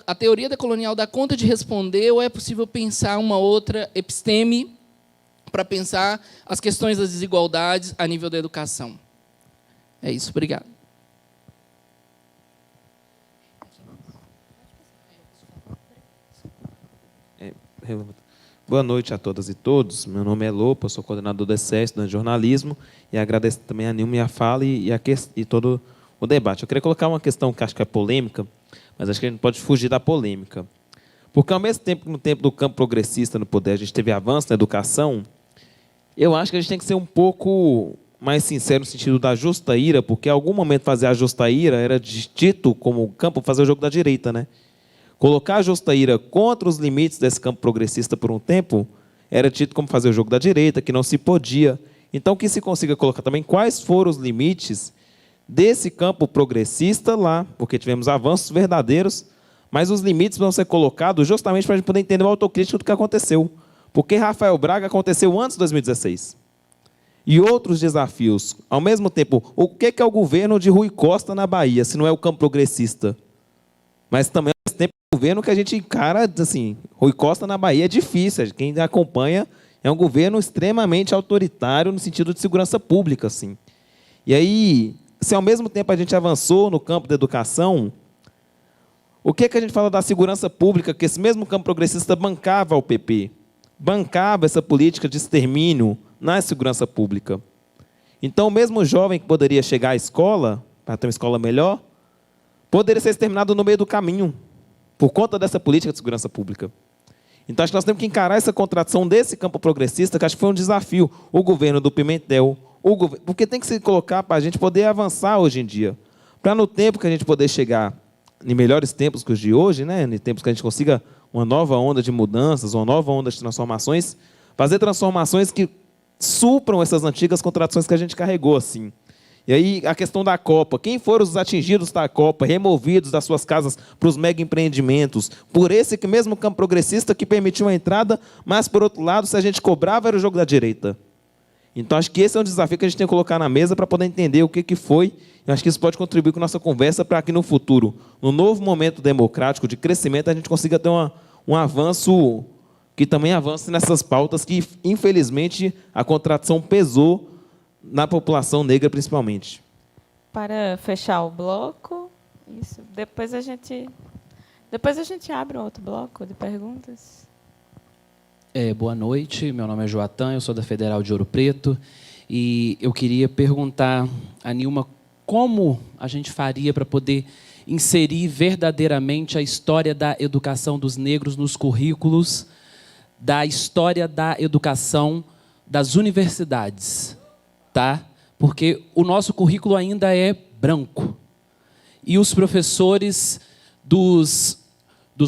a teoria decolonial dá conta de responder, ou é possível pensar uma outra episteme para pensar as questões das desigualdades a nível da educação? É isso, obrigado. Boa noite a todas e todos. Meu nome é Lopo, eu sou coordenador do ECES, do jornalismo, e agradeço também a Nilma e a fala e todo o debate. Eu queria colocar uma questão que acho que é polêmica, mas acho que a gente pode fugir da polêmica. Porque, ao mesmo tempo que no tempo do campo progressista no poder a gente teve avanço na educação, eu acho que a gente tem que ser um pouco mais sincero no sentido da justa ira, porque em algum momento fazer a justa ira era dito como campo fazer o jogo da direita, né? Colocar a justa ira contra os limites desse campo progressista por um tempo era dito como fazer o jogo da direita, que não se podia. Então, que se consiga colocar também quais foram os limites desse campo progressista lá, porque tivemos avanços verdadeiros, mas os limites vão ser colocados justamente para a gente poder entender a autocrítica do que aconteceu. Porque Rafael Braga aconteceu antes de 2016. E outros desafios. Ao mesmo tempo, o que é o governo de Rui Costa na Bahia, se não é o campo progressista? Mas também, ao mesmo tempo, o governo que a gente encara, assim, Rui Costa na Bahia é difícil. Quem acompanha é um governo extremamente autoritário no sentido de segurança pública, assim. E aí, se ao mesmo tempo a gente avançou no campo da educação, o que a gente fala da segurança pública, que esse mesmo campo progressista bancava o PP, bancava essa política de extermínio na segurança pública. Então, o mesmo jovem que poderia chegar à escola, para ter uma escola melhor, poderia ser exterminado no meio do caminho, por conta dessa política de segurança pública. Então, acho que nós temos que encarar essa contradição desse campo progressista, que acho que foi um desafio. O governo do Pimentel, porque tem que se colocar para a gente poder avançar hoje em dia. Para no tempo que a gente poder chegar em melhores tempos que os de hoje, né, em tempos que a gente consiga uma nova onda de mudanças, uma nova onda de transformações, fazer transformações que supram essas antigas contradições que a gente carregou, assim. E aí, a questão da Copa. Quem foram os atingidos da Copa, removidos das suas casas para os mega empreendimentos? Por esse que mesmo campo progressista que permitiu a entrada, mas, por outro lado, se a gente cobrava, era o jogo da direita. Então, acho que esse é um desafio que a gente tem que colocar na mesa para poder entender o que foi. Eu acho que isso pode contribuir com a nossa conversa para que, no futuro, no novo momento democrático de crescimento, a gente consiga ter um avanço que também avance nessas pautas que, infelizmente, a contradição pesou na população negra, principalmente. Para fechar o bloco, isso. Depois a gente abre um outro bloco de perguntas. Boa noite, meu nome é Joatan, eu sou da Federal de Ouro Preto, e eu queria perguntar a Nilma como a gente faria para poder inserir verdadeiramente a história da educação dos negros nos currículos, da história da educação das universidades, tá? Porque o nosso currículo ainda é branco. E os professores dos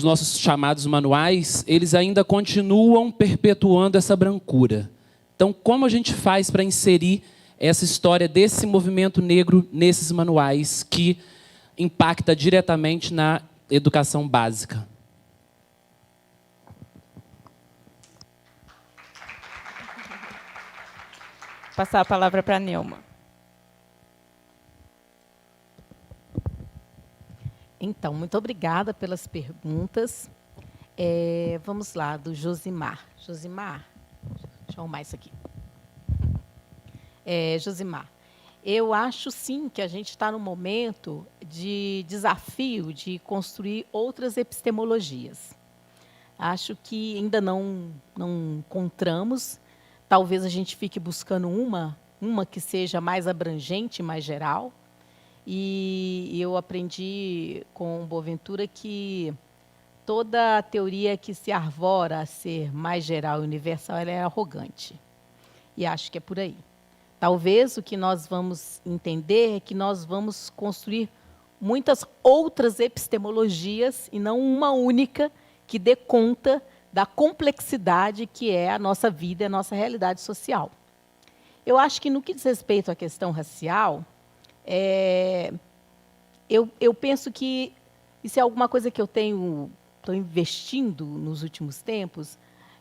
nossos chamados manuais, eles ainda continuam perpetuando essa brancura. Então, como a gente faz para inserir essa história desse movimento negro nesses manuais que impacta diretamente na educação básica? Passar a palavra para a Nilma. Então, muito obrigada pelas perguntas. Vamos lá, do Josimar. Josimar, deixa eu arrumar isso aqui. Josimar, eu acho, sim, que a gente está num momento de desafio de construir outras epistemologias. Acho que ainda não encontramos. Talvez a gente fique buscando uma que seja mais abrangente, mais geral. E eu aprendi com Boaventura que toda a teoria que se arvora a ser mais geral e universal, ela é arrogante. E acho que é por aí. Talvez o que nós vamos entender é que nós vamos construir muitas outras epistemologias e não uma única que dê conta da complexidade que é a nossa vida e a nossa realidade social. Eu acho que, no que diz respeito à questão racial, eu penso que isso é alguma coisa que eu estou investindo nos últimos tempos,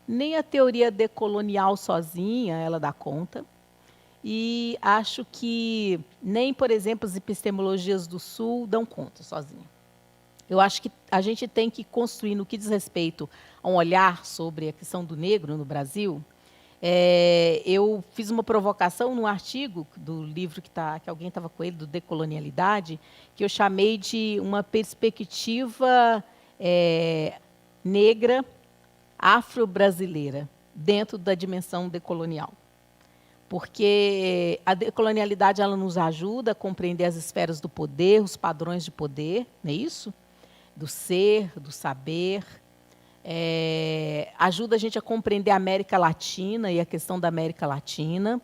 nem a teoria decolonial sozinha ela dá conta. E acho que nem, por exemplo, as epistemologias do Sul dão conta sozinha. Eu acho que a gente tem que construir, no que diz respeito a um olhar sobre a questão do negro no Brasil. Eu fiz uma provocação num artigo do livro que alguém estava com ele, do Decolonialidade, que eu chamei de uma perspectiva negra afro-brasileira dentro da dimensão decolonial. Porque a decolonialidade ela nos ajuda a compreender as esferas do poder, os padrões de poder, não é isso? Do ser, do saber. Ajuda a gente a compreender a América Latina e a questão da América Latina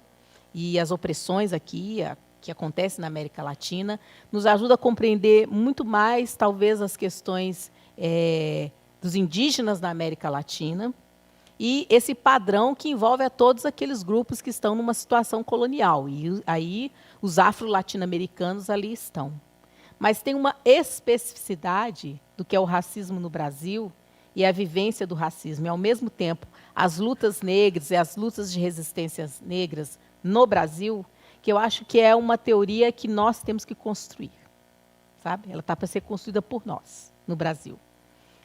e as opressões aqui que acontecem na América Latina. Nos ajuda a compreender muito mais, talvez, as questões dos indígenas na América Latina e esse padrão que envolve a todos aqueles grupos que estão numa situação colonial. E aí os afro-latino-americanos ali estão. Mas tem uma especificidade do que é o racismo no Brasil e a vivência do racismo. E, ao mesmo tempo, as lutas negras e as lutas de resistências negras no Brasil, que eu acho que é uma teoria que nós temos que construir. Sabe? Ela está para ser construída por nós, no Brasil.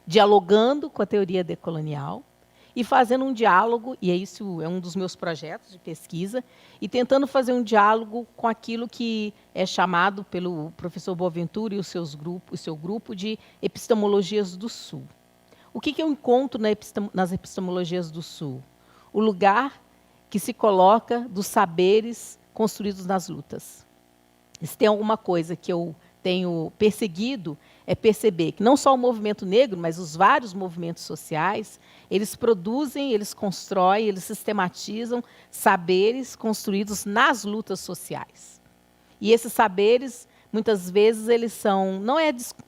Dialogando com a teoria decolonial e fazendo um diálogo, e isso é um dos meus projetos de pesquisa, e tentando fazer um diálogo com aquilo que é chamado pelo professor Boaventura e o seu grupo de epistemologias do Sul. O que eu encontro nas epistemologias do Sul? O lugar que se coloca dos saberes construídos nas lutas. Se tem alguma coisa que eu tenho perseguido, é perceber que não só o movimento negro, mas os vários movimentos sociais, eles produzem, eles constroem, eles sistematizam saberes construídos nas lutas sociais. E esses saberes, muitas vezes, eles são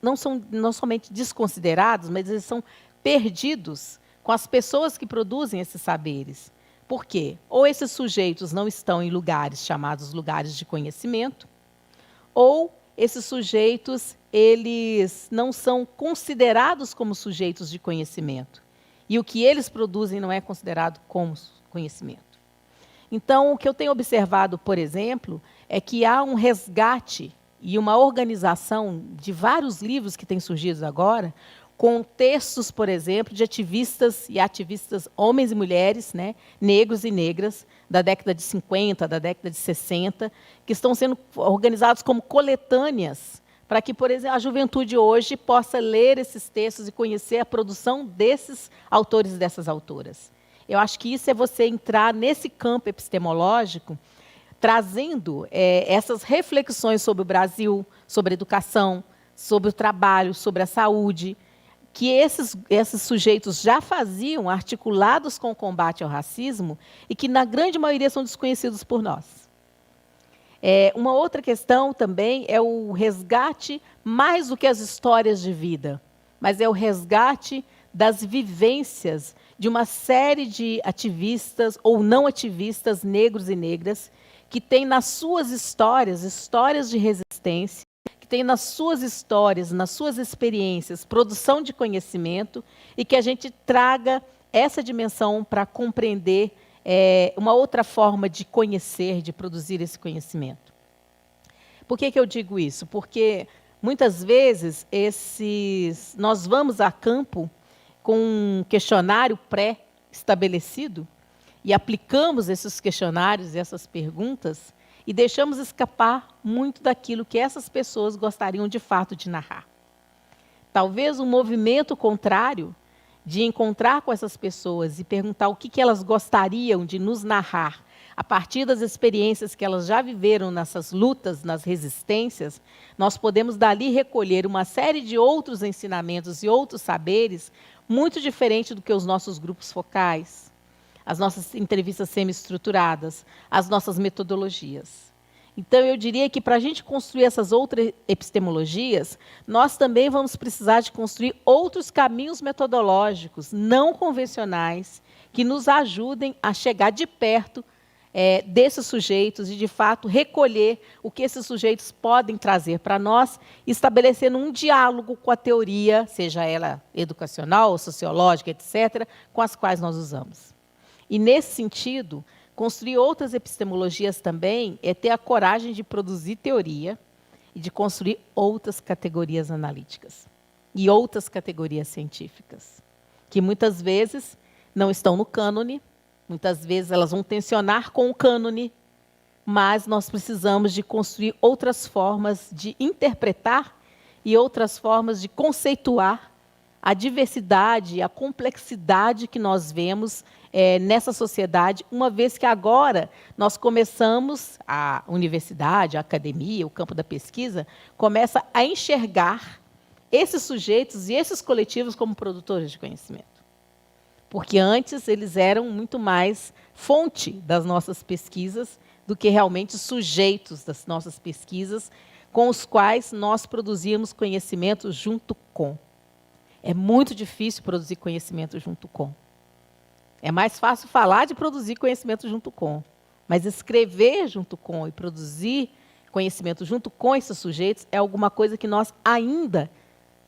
não somente desconsiderados, mas eles são perdidos com as pessoas que produzem esses saberes. Por quê? Ou esses sujeitos não estão em lugares chamados lugares de conhecimento, ou esses sujeitos eles não são considerados como sujeitos de conhecimento. E o que eles produzem não é considerado como conhecimento. Então, o que eu tenho observado, por exemplo, é que há um resgate e uma organização de vários livros que têm surgido agora, com textos, por exemplo, de ativistas e ativistas, homens e mulheres, né, negros e negras, da década de 50, da década de 60, que estão sendo organizados como coletâneas, para que, por exemplo, a juventude hoje possa ler esses textos e conhecer a produção desses autores e dessas autoras. Eu acho que isso é você entrar nesse campo epistemológico, trazendo essas reflexões sobre o Brasil, sobre a educação, sobre o trabalho, sobre a saúde, que esses sujeitos já faziam, articulados com o combate ao racismo, e que, na grande maioria, são desconhecidos por nós. Uma outra questão também é o resgate, mais do que as histórias de vida, mas é o resgate das vivências de uma série de ativistas ou não ativistas, negros e negras, que têm nas suas histórias de resistência, que tem nas suas histórias, nas suas experiências, produção de conhecimento, e que a gente traga essa dimensão para compreender uma outra forma de conhecer, de produzir esse conhecimento. Por que eu digo isso? Porque, muitas vezes, nós vamos a campo com um questionário pré-estabelecido e aplicamos esses questionários e essas perguntas e deixamos escapar muito daquilo que essas pessoas gostariam de fato de narrar. Talvez um movimento contrário de encontrar com essas pessoas e perguntar o que elas gostariam de nos narrar a partir das experiências que elas já viveram nessas lutas, nas resistências, nós podemos dali recolher uma série de outros ensinamentos e outros saberes muito diferentes do que os nossos grupos focais, as nossas entrevistas semi-estruturadas, as nossas metodologias. Então, eu diria que, para a gente construir essas outras epistemologias, nós também vamos precisar de construir outros caminhos metodológicos não convencionais que nos ajudem a chegar de perto desses sujeitos e, de fato, recolher o que esses sujeitos podem trazer para nós, estabelecendo um diálogo com a teoria, seja ela educacional, sociológica, etc., com as quais nós usamos. E, nesse sentido, construir outras epistemologias também é ter a coragem de produzir teoria e de construir outras categorias analíticas e outras categorias científicas, que muitas vezes não estão no cânone, muitas vezes elas vão tensionar com o cânone, mas nós precisamos de construir outras formas de interpretar e outras formas de conceituar a diversidade, a complexidade que nós vemos nessa sociedade, uma vez que agora nós começamos, a universidade, a academia, o campo da pesquisa, começa a enxergar esses sujeitos e esses coletivos como produtores de conhecimento. Porque antes eles eram muito mais fonte das nossas pesquisas do que realmente sujeitos das nossas pesquisas, com os quais nós produzíamos conhecimento junto com. É muito difícil produzir conhecimento junto com. É mais fácil falar de produzir conhecimento junto com, mas escrever junto com e produzir conhecimento junto com esses sujeitos é alguma coisa que nós ainda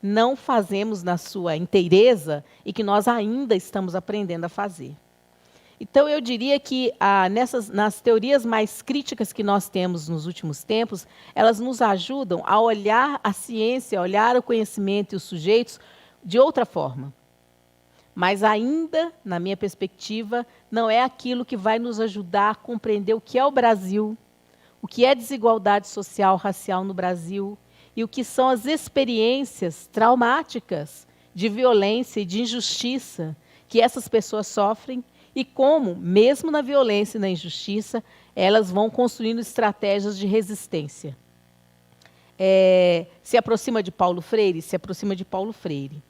não fazemos na sua inteireza e que nós ainda estamos aprendendo a fazer. Então, eu diria que nas teorias mais críticas que nós temos nos últimos tempos, elas nos ajudam a olhar a ciência, a olhar o conhecimento e os sujeitos de outra forma. Mas ainda, na minha perspectiva, não é aquilo que vai nos ajudar a compreender o que é o Brasil, o que é desigualdade social, racial no Brasil, e o que são as experiências traumáticas de violência e de injustiça que essas pessoas sofrem e como, mesmo na violência e na injustiça, elas vão construindo estratégias de resistência. Se aproxima de Paulo Freire? Se aproxima de Paulo Freire.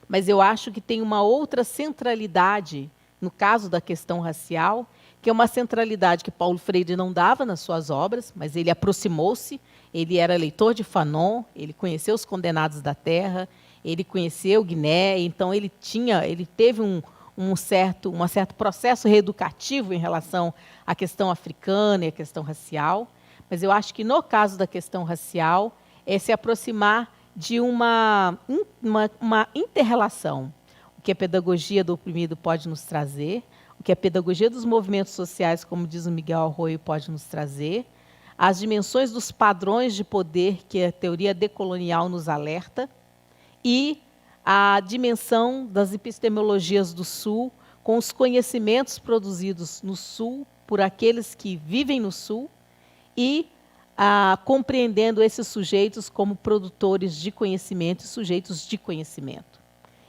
Mas eu acho que tem uma outra centralidade, no caso da questão racial, que é uma centralidade que Paulo Freire não dava nas suas obras, mas ele aproximou-se, ele era leitor de Fanon, ele conheceu os Condenados da Terra, ele conheceu Guiné, então ele teve um certo processo reeducativo em relação à questão africana e à questão racial, mas eu acho que no caso da questão racial é se aproximar de uma inter-relação, o que a pedagogia do oprimido pode nos trazer, o que a pedagogia dos movimentos sociais, como diz o Miguel Arroyo, pode nos trazer, as dimensões dos padrões de poder que a teoria decolonial nos alerta e a dimensão das epistemologias do Sul, com os conhecimentos produzidos no Sul por aqueles que vivem no Sul e compreendendo esses sujeitos como produtores de conhecimento e sujeitos de conhecimento.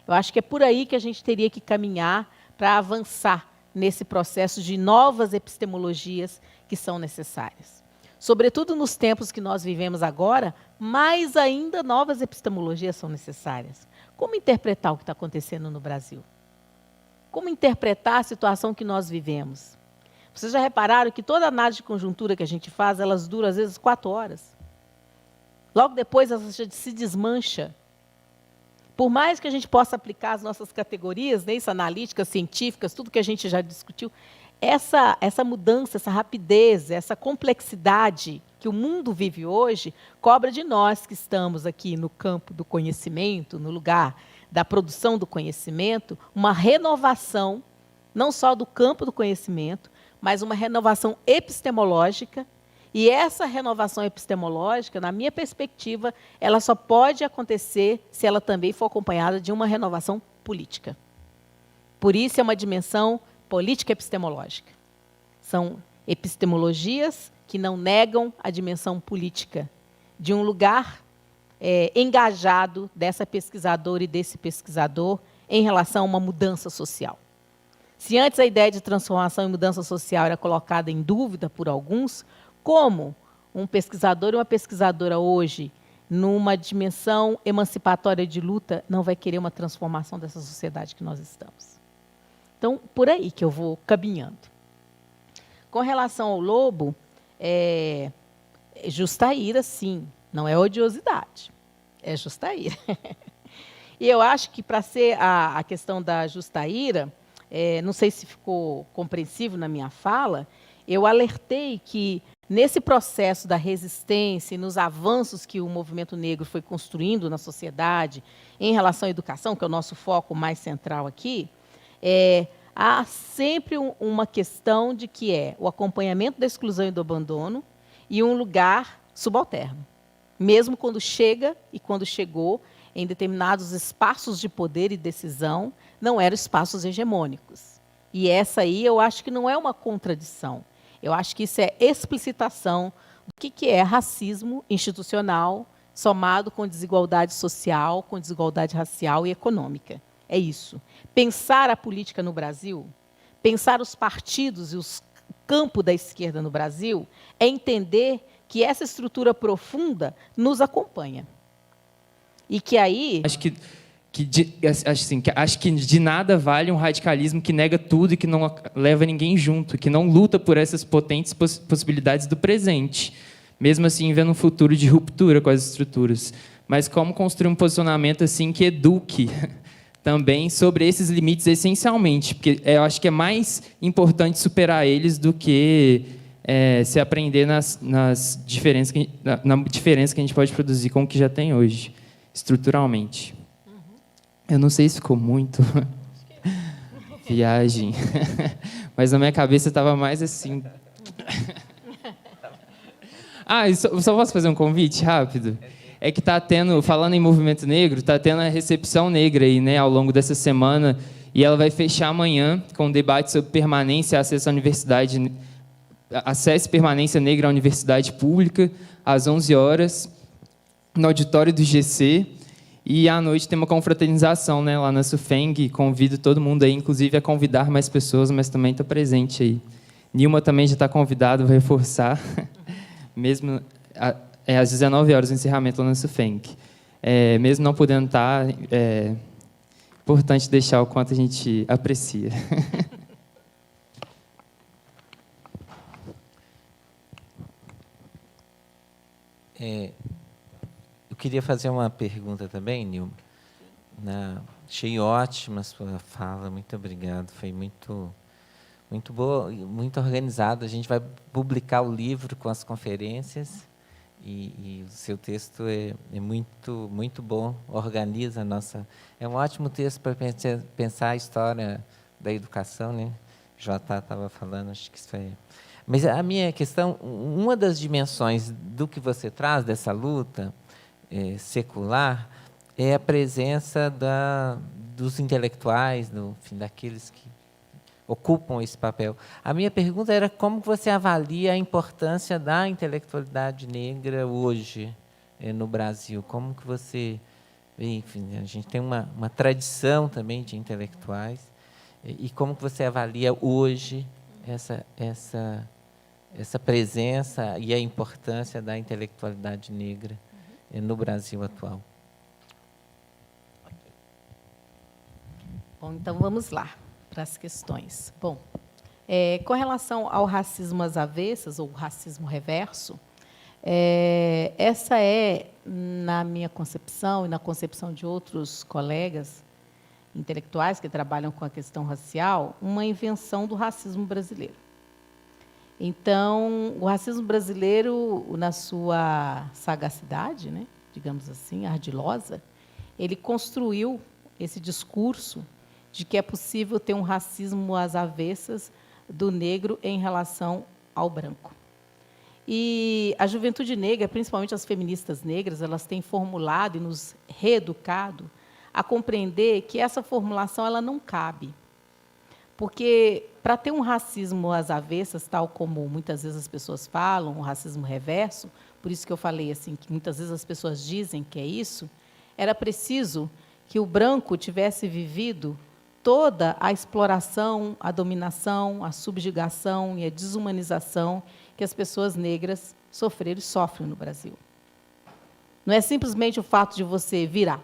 Eu acho que é por aí que a gente teria que caminhar para avançar nesse processo de novas epistemologias que são necessárias. Sobretudo nos tempos que nós vivemos agora, mais ainda novas epistemologias são necessárias. Como interpretar o que está acontecendo no Brasil? Como interpretar a situação que nós vivemos? Vocês já repararam que toda análise de conjuntura que a gente faz, elas duram, às vezes, 4 horas. Logo depois, ela se desmancha. Por mais que a gente possa aplicar as nossas categorias, né, isso, analíticas, científicas, tudo que a gente já discutiu, essa mudança, essa rapidez, essa complexidade que o mundo vive hoje, cobra de nós que estamos aqui no campo do conhecimento, no lugar da produção do conhecimento, uma renovação, não só do campo do conhecimento, mas uma renovação epistemológica, e essa renovação epistemológica, na minha perspectiva, ela só pode acontecer se ela também for acompanhada de uma renovação política. Por isso é uma dimensão política epistemológica. São epistemologias que não negam a dimensão política de um lugar engajado dessa pesquisadora e desse pesquisador em relação a uma mudança social. Se antes a ideia de transformação e mudança social era colocada em dúvida por alguns, como um pesquisador e uma pesquisadora hoje, numa dimensão emancipatória de luta, não vai querer uma transformação dessa sociedade que nós estamos? Então, por aí que eu vou caminhando. Com relação ao lobo, justa ira, sim, não é odiosidade, é justa ira. E eu acho que, para ser a questão da justa ira, não sei se ficou compreensível na minha fala, eu alertei que, nesse processo da resistência e nos avanços que o movimento negro foi construindo na sociedade em relação à educação, que é o nosso foco mais central aqui, há sempre uma questão de que é o acompanhamento da exclusão e do abandono e um lugar subalterno. Mesmo quando chega e quando chegou em determinados espaços de poder e decisão, não eram espaços hegemônicos. E essa aí eu acho que não é uma contradição. Eu acho que isso é explicitação do que é racismo institucional, somado com desigualdade social, com desigualdade racial e econômica. É isso. Pensar a política no Brasil, pensar os partidos e o campo da esquerda no Brasil, é entender que essa estrutura profunda nos acompanha. E que aí... Acho que de nada vale um radicalismo que nega tudo e que não leva ninguém junto, que não luta por essas potentes possibilidades do presente, mesmo assim vendo um futuro de ruptura com as estruturas. Mas como construir um posicionamento assim que eduque também sobre esses limites essencialmente, porque eu acho que é mais importante superar eles do que se aprender na diferença que a gente pode produzir com o que já tem hoje, estruturalmente. Eu não sei se ficou muito viagem, mas na minha cabeça estava mais assim. Só posso fazer um convite rápido? É que está tendo, falando em movimento negro, está tendo a recepção negra aí, né, ao longo dessa semana, e ela vai fechar amanhã com um debate sobre permanência e acesso à universidade, acesso e permanência negra à universidade pública, às 11 horas, no auditório do GC. E à noite tem uma confraternização, né, lá na SUFENG. Convido todo mundo aí, inclusive, a convidar mais pessoas, mas também está presente aí. Nilma também já está convidada, vou reforçar. Mesmo às 19 horas o encerramento lá na SUFENG. Mesmo não podendo estar, é importante deixar o quanto a gente aprecia. Eu queria fazer uma pergunta também, Nilma. Achei ótima a sua fala, muito obrigado. Foi muito boa, muito organizado. A gente vai publicar o livro com as conferências e o seu texto é muito bom, organiza a nossa... É um ótimo texto para pensar a história da educação, né? O Jota estava falando, acho que isso é... Mas a minha questão, uma das dimensões do que você traz dessa luta secular é a presença dos intelectuais, daqueles que ocupam esse papel. A minha pergunta era como você avalia a importância da intelectualidade negra hoje no Brasil? Como que você... Enfim, a gente tem uma tradição também de intelectuais. E como que você avalia hoje essa presença e a importância da intelectualidade negra no Brasil atual? Bom, então vamos lá para as questões. Bom, com relação ao racismo às avessas, ou racismo reverso, essa é, na minha concepção e na concepção de outros colegas intelectuais que trabalham com a questão racial, uma invenção do racismo brasileiro. Então, o racismo brasileiro, na sua sagacidade, né, digamos assim, ardilosa, ele construiu esse discurso de que é possível ter um racismo às avessas do negro em relação ao branco. E a juventude negra, principalmente as feministas negras, elas têm formulado e nos reeducado a compreender que essa formulação ela não cabe. Porque, para ter um racismo às avessas, tal como muitas vezes as pessoas falam, um racismo reverso, por isso que eu falei assim, que muitas vezes as pessoas dizem que é isso, era preciso que o branco tivesse vivido toda a exploração, a dominação, a subjugação e a desumanização que as pessoas negras sofreram e sofrem no Brasil. Não é simplesmente o fato de você virar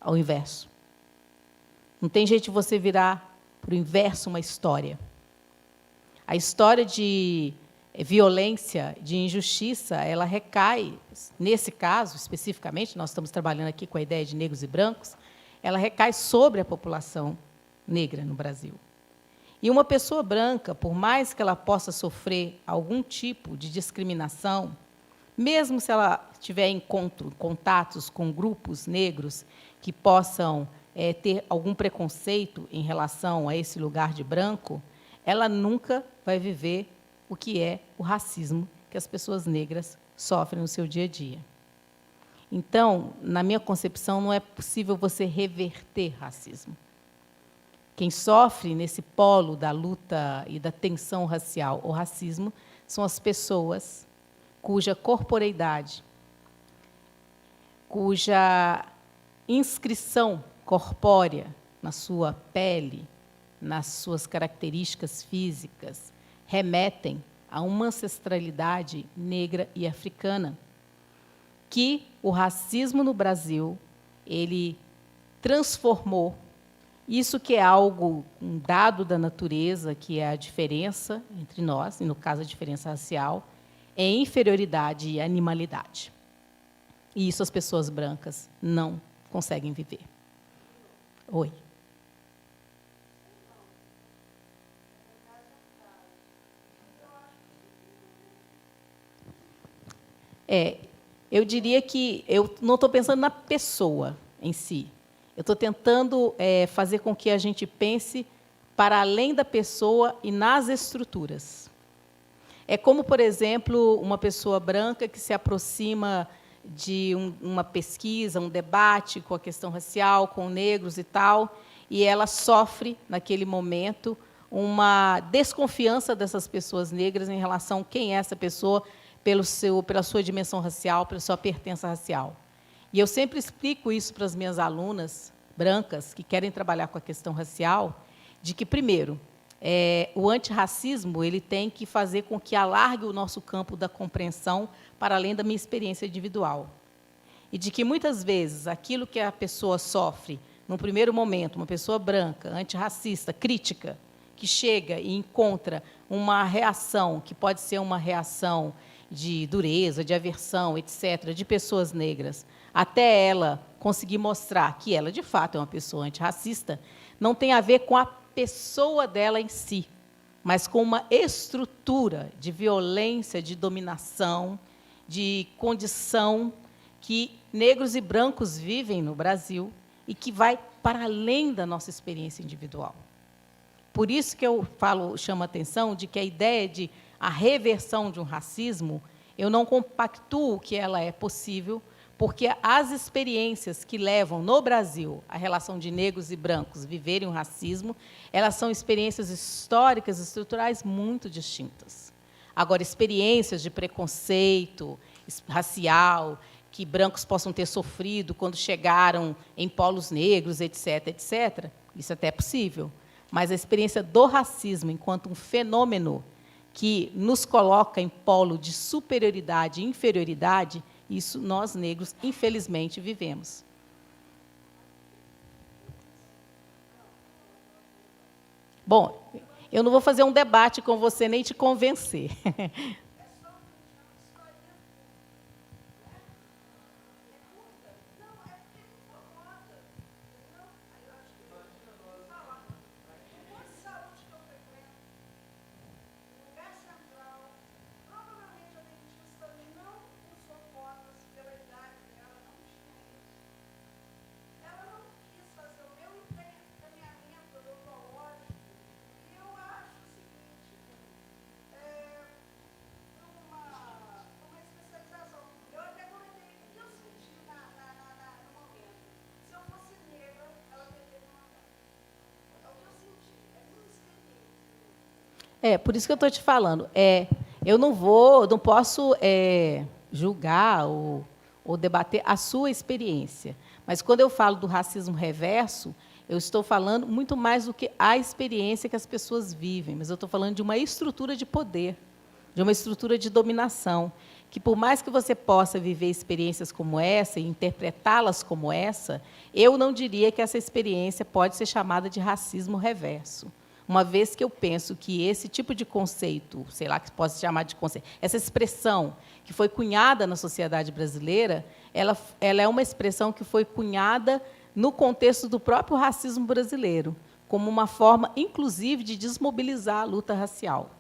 ao inverso. Não tem jeito de você virar para o inverso uma história. A história de violência, de injustiça, ela recai, nesse caso, especificamente, nós estamos trabalhando aqui com a ideia de negros e brancos, ela recai sobre a população negra no Brasil. E uma pessoa branca, por mais que ela possa sofrer algum tipo de discriminação, mesmo se ela tiver contatos com grupos negros que possam ter algum preconceito em relação a esse lugar de branco, ela nunca vai viver o que é o racismo que as pessoas negras sofrem no seu dia a dia. Então, na minha concepção, não é possível você reverter racismo. Quem sofre nesse polo da luta e da tensão racial ou racismo são as pessoas cuja corporeidade, cuja inscrição corpórea na sua pele, nas suas características físicas, remetem a uma ancestralidade negra e africana, que o racismo no Brasil ele transformou. Isso que é algo, um dado da natureza, que é a diferença entre nós, e no caso a diferença racial, é inferioridade e animalidade. E isso as pessoas brancas não conseguem viver. Oi. Eu diria que eu não estou pensando na pessoa em si. Eu estou tentando fazer com que a gente pense para além da pessoa e nas estruturas. É como, por exemplo, uma pessoa branca que se aproxima de uma pesquisa, um debate com a questão racial, com negros e tal, e ela sofre, naquele momento, uma desconfiança dessas pessoas negras em relação a quem é essa pessoa, pela sua dimensão racial, pela sua pertença racial. E eu sempre explico isso para as minhas alunas brancas que querem trabalhar com a questão racial, de que, primeiro, o antirracismo ele tem que fazer com que alargue o nosso campo da compreensão para além da minha experiência individual. E de que, muitas vezes, aquilo que a pessoa sofre, num primeiro momento, uma pessoa branca, antirracista, crítica, que chega e encontra uma reação, que pode ser uma reação de dureza, de aversão, etc., de pessoas negras, até ela conseguir mostrar que ela, de fato, é uma pessoa antirracista, não tem a ver com a pessoa dela em si, mas com uma estrutura de violência, de dominação, de condição que negros e brancos vivem no Brasil e que vai para além da nossa experiência individual. Por isso que eu chamo a atenção de que a ideia de a reversão de um racismo, eu não compactuo que ela é possível, porque as experiências que levam no Brasil a relação de negros e brancos viverem o racismo, elas são experiências históricas e estruturais muito distintas. Agora, experiências de preconceito racial, que brancos possam ter sofrido quando chegaram em polos negros, etc., etc., isso até é possível. Mas a experiência do racismo enquanto um fenômeno que nos coloca em polo de superioridade e inferioridade, isso nós, negros, infelizmente, vivemos. Bom, eu não vou fazer um debate com você nem te convencer. Por isso que eu estou te falando. Eu não posso julgar ou debater a sua experiência. Mas, quando eu falo do racismo reverso, eu estou falando muito mais do que a experiência que as pessoas vivem, mas eu estou falando de uma estrutura de poder, de uma estrutura de dominação, que, por mais que você possa viver experiências como essa e interpretá-las como essa, eu não diria que essa experiência pode ser chamada de racismo reverso. Uma vez que eu penso que esse tipo de conceito, sei lá, que posso chamar de conceito, essa expressão que foi cunhada na sociedade brasileira, ela é uma expressão que foi cunhada no contexto do próprio racismo brasileiro, como uma forma, inclusive, de desmobilizar a luta racial.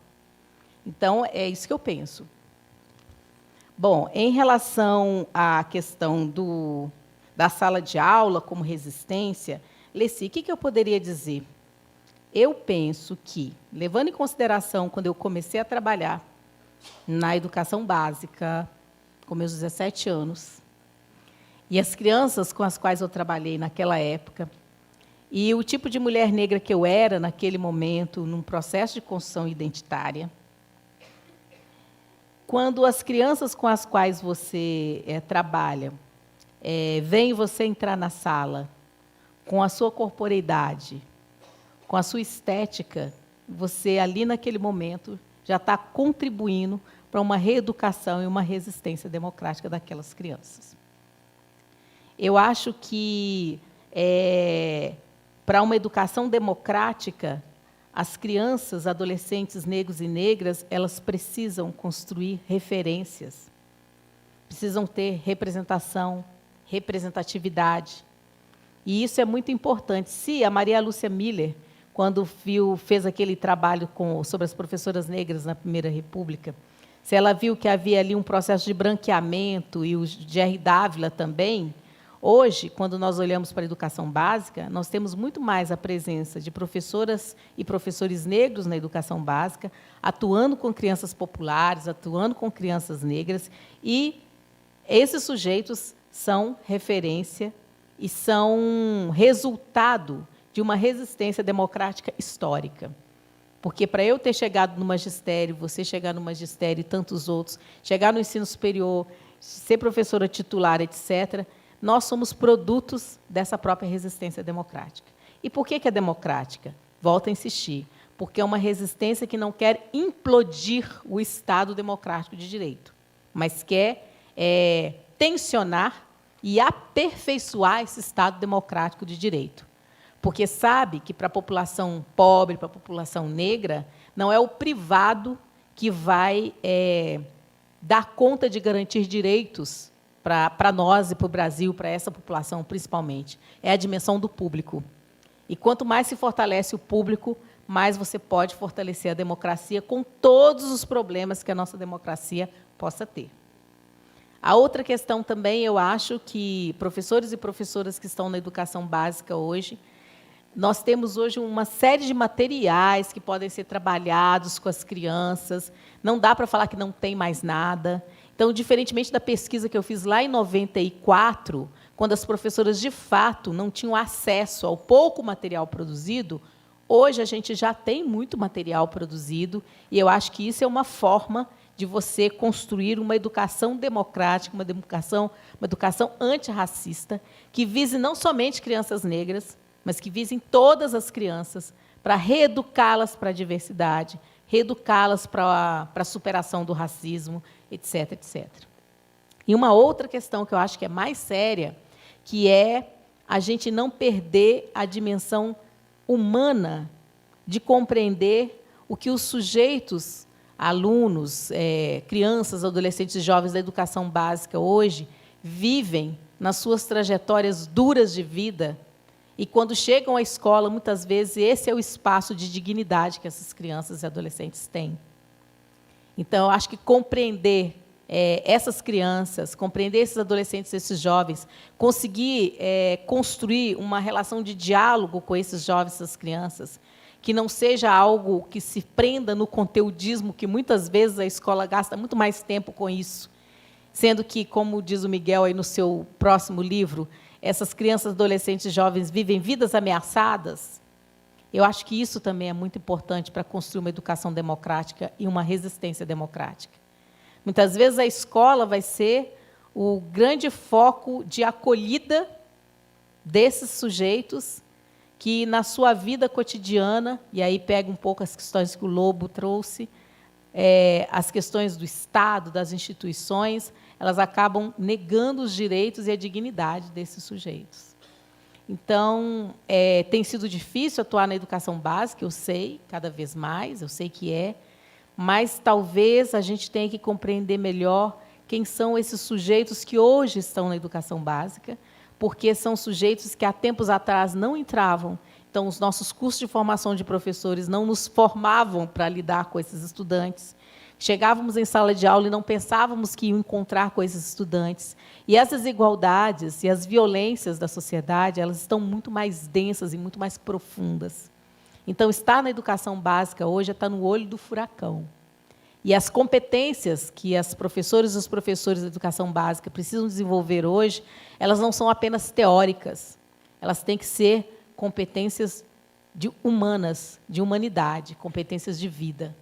Então, é isso que eu penso. Bom, em relação à questão da sala de aula como resistência, Leci, o que eu poderia dizer? Eu penso que, levando em consideração, quando eu comecei a trabalhar na educação básica, com meus 17 anos, e as crianças com as quais eu trabalhei naquela época, e o tipo de mulher negra que eu era naquele momento, num processo de construção identitária, quando as crianças com as quais você trabalha veem você entrar na sala com a sua corporeidade, com a sua estética, você, ali naquele momento, já está contribuindo para uma reeducação e uma resistência democrática daquelas crianças. Eu acho que, para uma educação democrática, as crianças, adolescentes negros e negras, elas precisam construir referências, precisam ter representação, representatividade. E isso é muito importante. Se a Maria Lúcia Miller, quando fez aquele trabalho sobre as professoras negras na Primeira República, se ela viu que havia ali um processo de branqueamento, e o Jerry Dávila também, hoje, quando nós olhamos para a educação básica, nós temos muito mais a presença de professoras e professores negros na educação básica, atuando com crianças populares, atuando com crianças negras, e esses sujeitos são referência e são resultado de uma resistência democrática histórica. Porque, para eu ter chegado no magistério, você chegar no magistério e tantos outros, chegar no ensino superior, ser professora titular, etc., nós somos produtos dessa própria resistência democrática. E por que é democrática? Volto a insistir. Porque é uma resistência que não quer implodir o Estado democrático de direito, mas quer tensionar e aperfeiçoar esse Estado democrático de direito. Porque sabe que, para a população pobre, para a população negra, não é o privado que vai dar conta de garantir direitos para nós e para o Brasil, para essa população, principalmente. É a dimensão do público. E quanto mais se fortalece o público, mais você pode fortalecer a democracia com todos os problemas que a nossa democracia possa ter. A outra questão também, eu acho que professores e professoras que estão na educação básica hoje, nós temos hoje uma série de materiais que podem ser trabalhados com as crianças, não dá para falar que não tem mais nada. Então, diferentemente da pesquisa que eu fiz lá em 94, quando as professoras, de fato, não tinham acesso ao pouco material produzido, hoje a gente já tem muito material produzido, e eu acho que isso é uma forma de você construir uma educação democrática, uma educação antirracista, que vise não somente crianças negras, mas que visem todas as crianças, para reeducá-las para a diversidade, reeducá-las para a superação do racismo, etc., etc. E uma outra questão que eu acho que é mais séria, que é a gente não perder a dimensão humana de compreender o que os sujeitos, alunos, crianças, adolescentes e jovens da educação básica hoje vivem nas suas trajetórias duras de vida. E, quando chegam à escola, muitas vezes, esse é o espaço de dignidade que essas crianças e adolescentes têm. Então, eu acho que compreender essas crianças, compreender esses adolescentes, esses jovens, conseguir construir uma relação de diálogo com esses jovens, essas crianças, que não seja algo que se prenda no conteudismo, que muitas vezes a escola gasta muito mais tempo com isso, sendo que, como diz o Miguel aí no seu próximo livro, essas crianças, adolescentes e jovens vivem vidas ameaçadas. Eu acho que isso também é muito importante para construir uma educação democrática e uma resistência democrática. Muitas vezes a escola vai ser o grande foco de acolhida desses sujeitos que, na sua vida cotidiana, e aí pega um pouco as questões que o Lobo trouxe, as questões do Estado, das instituições, elas acabam negando os direitos e a dignidade desses sujeitos. Então, tem sido difícil atuar na educação básica, eu sei, cada vez mais, eu sei que mas talvez a gente tenha que compreender melhor quem são esses sujeitos que hoje estão na educação básica, porque são sujeitos que, há tempos atrás, não entravam Então, os nossos cursos de formação de professores não nos formavam para lidar com esses estudantes. Chegávamos em sala de aula e não pensávamos que iam encontrar com esses estudantes. E as desigualdades e as violências da sociedade, elas estão muito mais densas e muito mais profundas. Então, estar na educação básica hoje é estar no olho do furacão. E as competências que as professoras e os professores da educação básica precisam desenvolver hoje, elas não são apenas teóricas. Elas têm que ser competências humanas, de humanidade, competências de vida.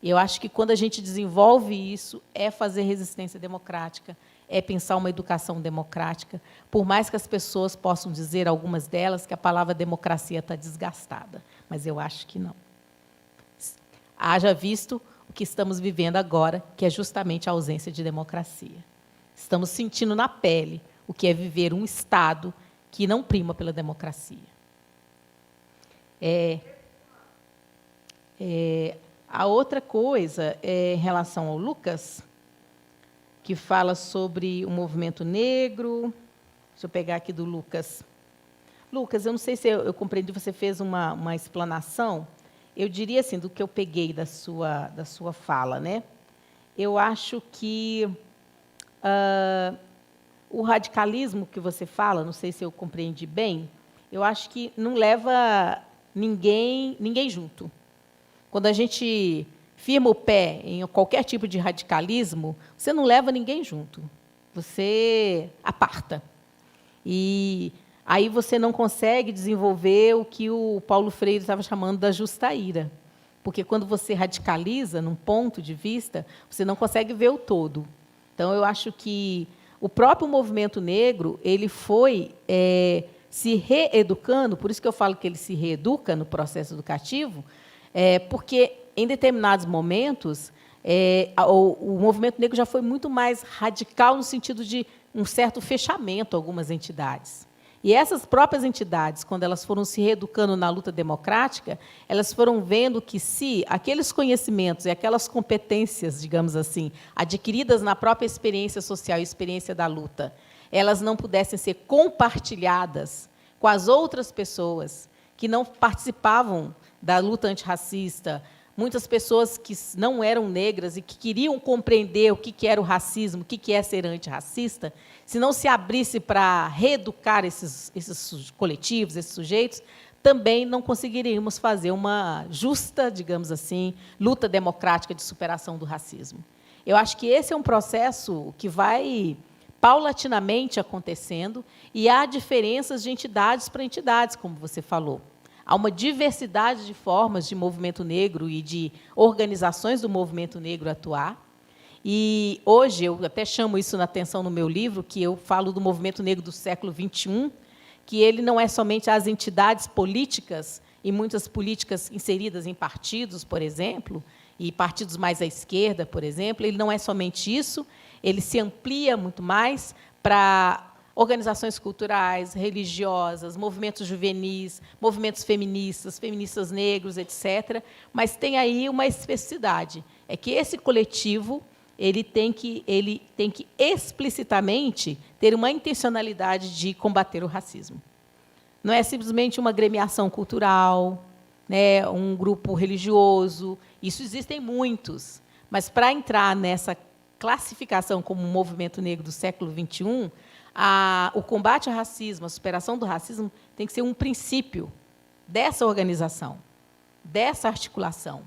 E eu acho que, quando a gente desenvolve isso, é fazer resistência democrática, é pensar uma educação democrática, por mais que as pessoas possam dizer, algumas delas, que a palavra democracia está desgastada. Mas eu acho que não. Haja visto o que estamos vivendo agora, que é justamente a ausência de democracia. Estamos sentindo na pele o que é viver um Estado que não prima pela democracia. A outra coisa é em relação ao Lucas, que fala sobre o movimento negro. Deixa eu pegar aqui do Lucas. Lucas, eu não sei se eu compreendi, você fez uma explanação. Eu diria assim, do que eu peguei da sua fala, né? Eu acho que o radicalismo que você fala, não sei se eu compreendi bem, eu acho que não leva ninguém junto. Quando a gente firma o pé em qualquer tipo de radicalismo, você não leva ninguém junto. Você aparta. E aí você não consegue desenvolver o que o Paulo Freire estava chamando da justa ira. Porque, quando você radicaliza num ponto de vista, você não consegue ver o todo. Então, eu acho que o próprio movimento negro ele foi se reeducando, por isso que eu falo que ele se reeduca no processo educativo, porque, em determinados momentos, o movimento negro já foi muito mais radical no sentido de um certo fechamento a algumas entidades. E essas próprias entidades, quando elas foram se reeducando na luta democrática, elas foram vendo que, se aqueles conhecimentos e aquelas competências, digamos assim, adquiridas na própria experiência social e experiência da luta, elas não pudessem ser compartilhadas com as outras pessoas que não participavam da luta antirracista, muitas pessoas que não eram negras e que queriam compreender o que era o racismo, o que é ser antirracista, se não se abrisse para reeducar esses coletivos, esses sujeitos, também não conseguiríamos fazer uma justa, digamos assim, luta democrática de superação do racismo. Eu acho que esse é um processo que vai paulatinamente acontecendo, e há diferenças de entidades para entidades, como você falou. Há uma diversidade de formas de movimento negro e de organizações do movimento negro atuar. E, hoje, eu até chamo isso na atenção no meu livro, que eu falo do movimento negro do século XXI, que ele não é somente as entidades políticas, e muitas políticas inseridas em partidos, por exemplo, e partidos mais à esquerda, por exemplo, ele não é somente isso, ele se amplia muito mais para organizações culturais, religiosas, movimentos juvenis, movimentos feministas, feministas negros, etc. Mas tem aí uma especificidade, é que esse coletivo ele tem que explicitamente ter uma intencionalidade de combater o racismo. Não é simplesmente uma gremiação cultural, né, um grupo religioso, isso existem muitos, mas, para entrar nessa classificação como um movimento negro do século XXI, o combate ao racismo, a superação do racismo, tem que ser um princípio dessa organização, dessa articulação.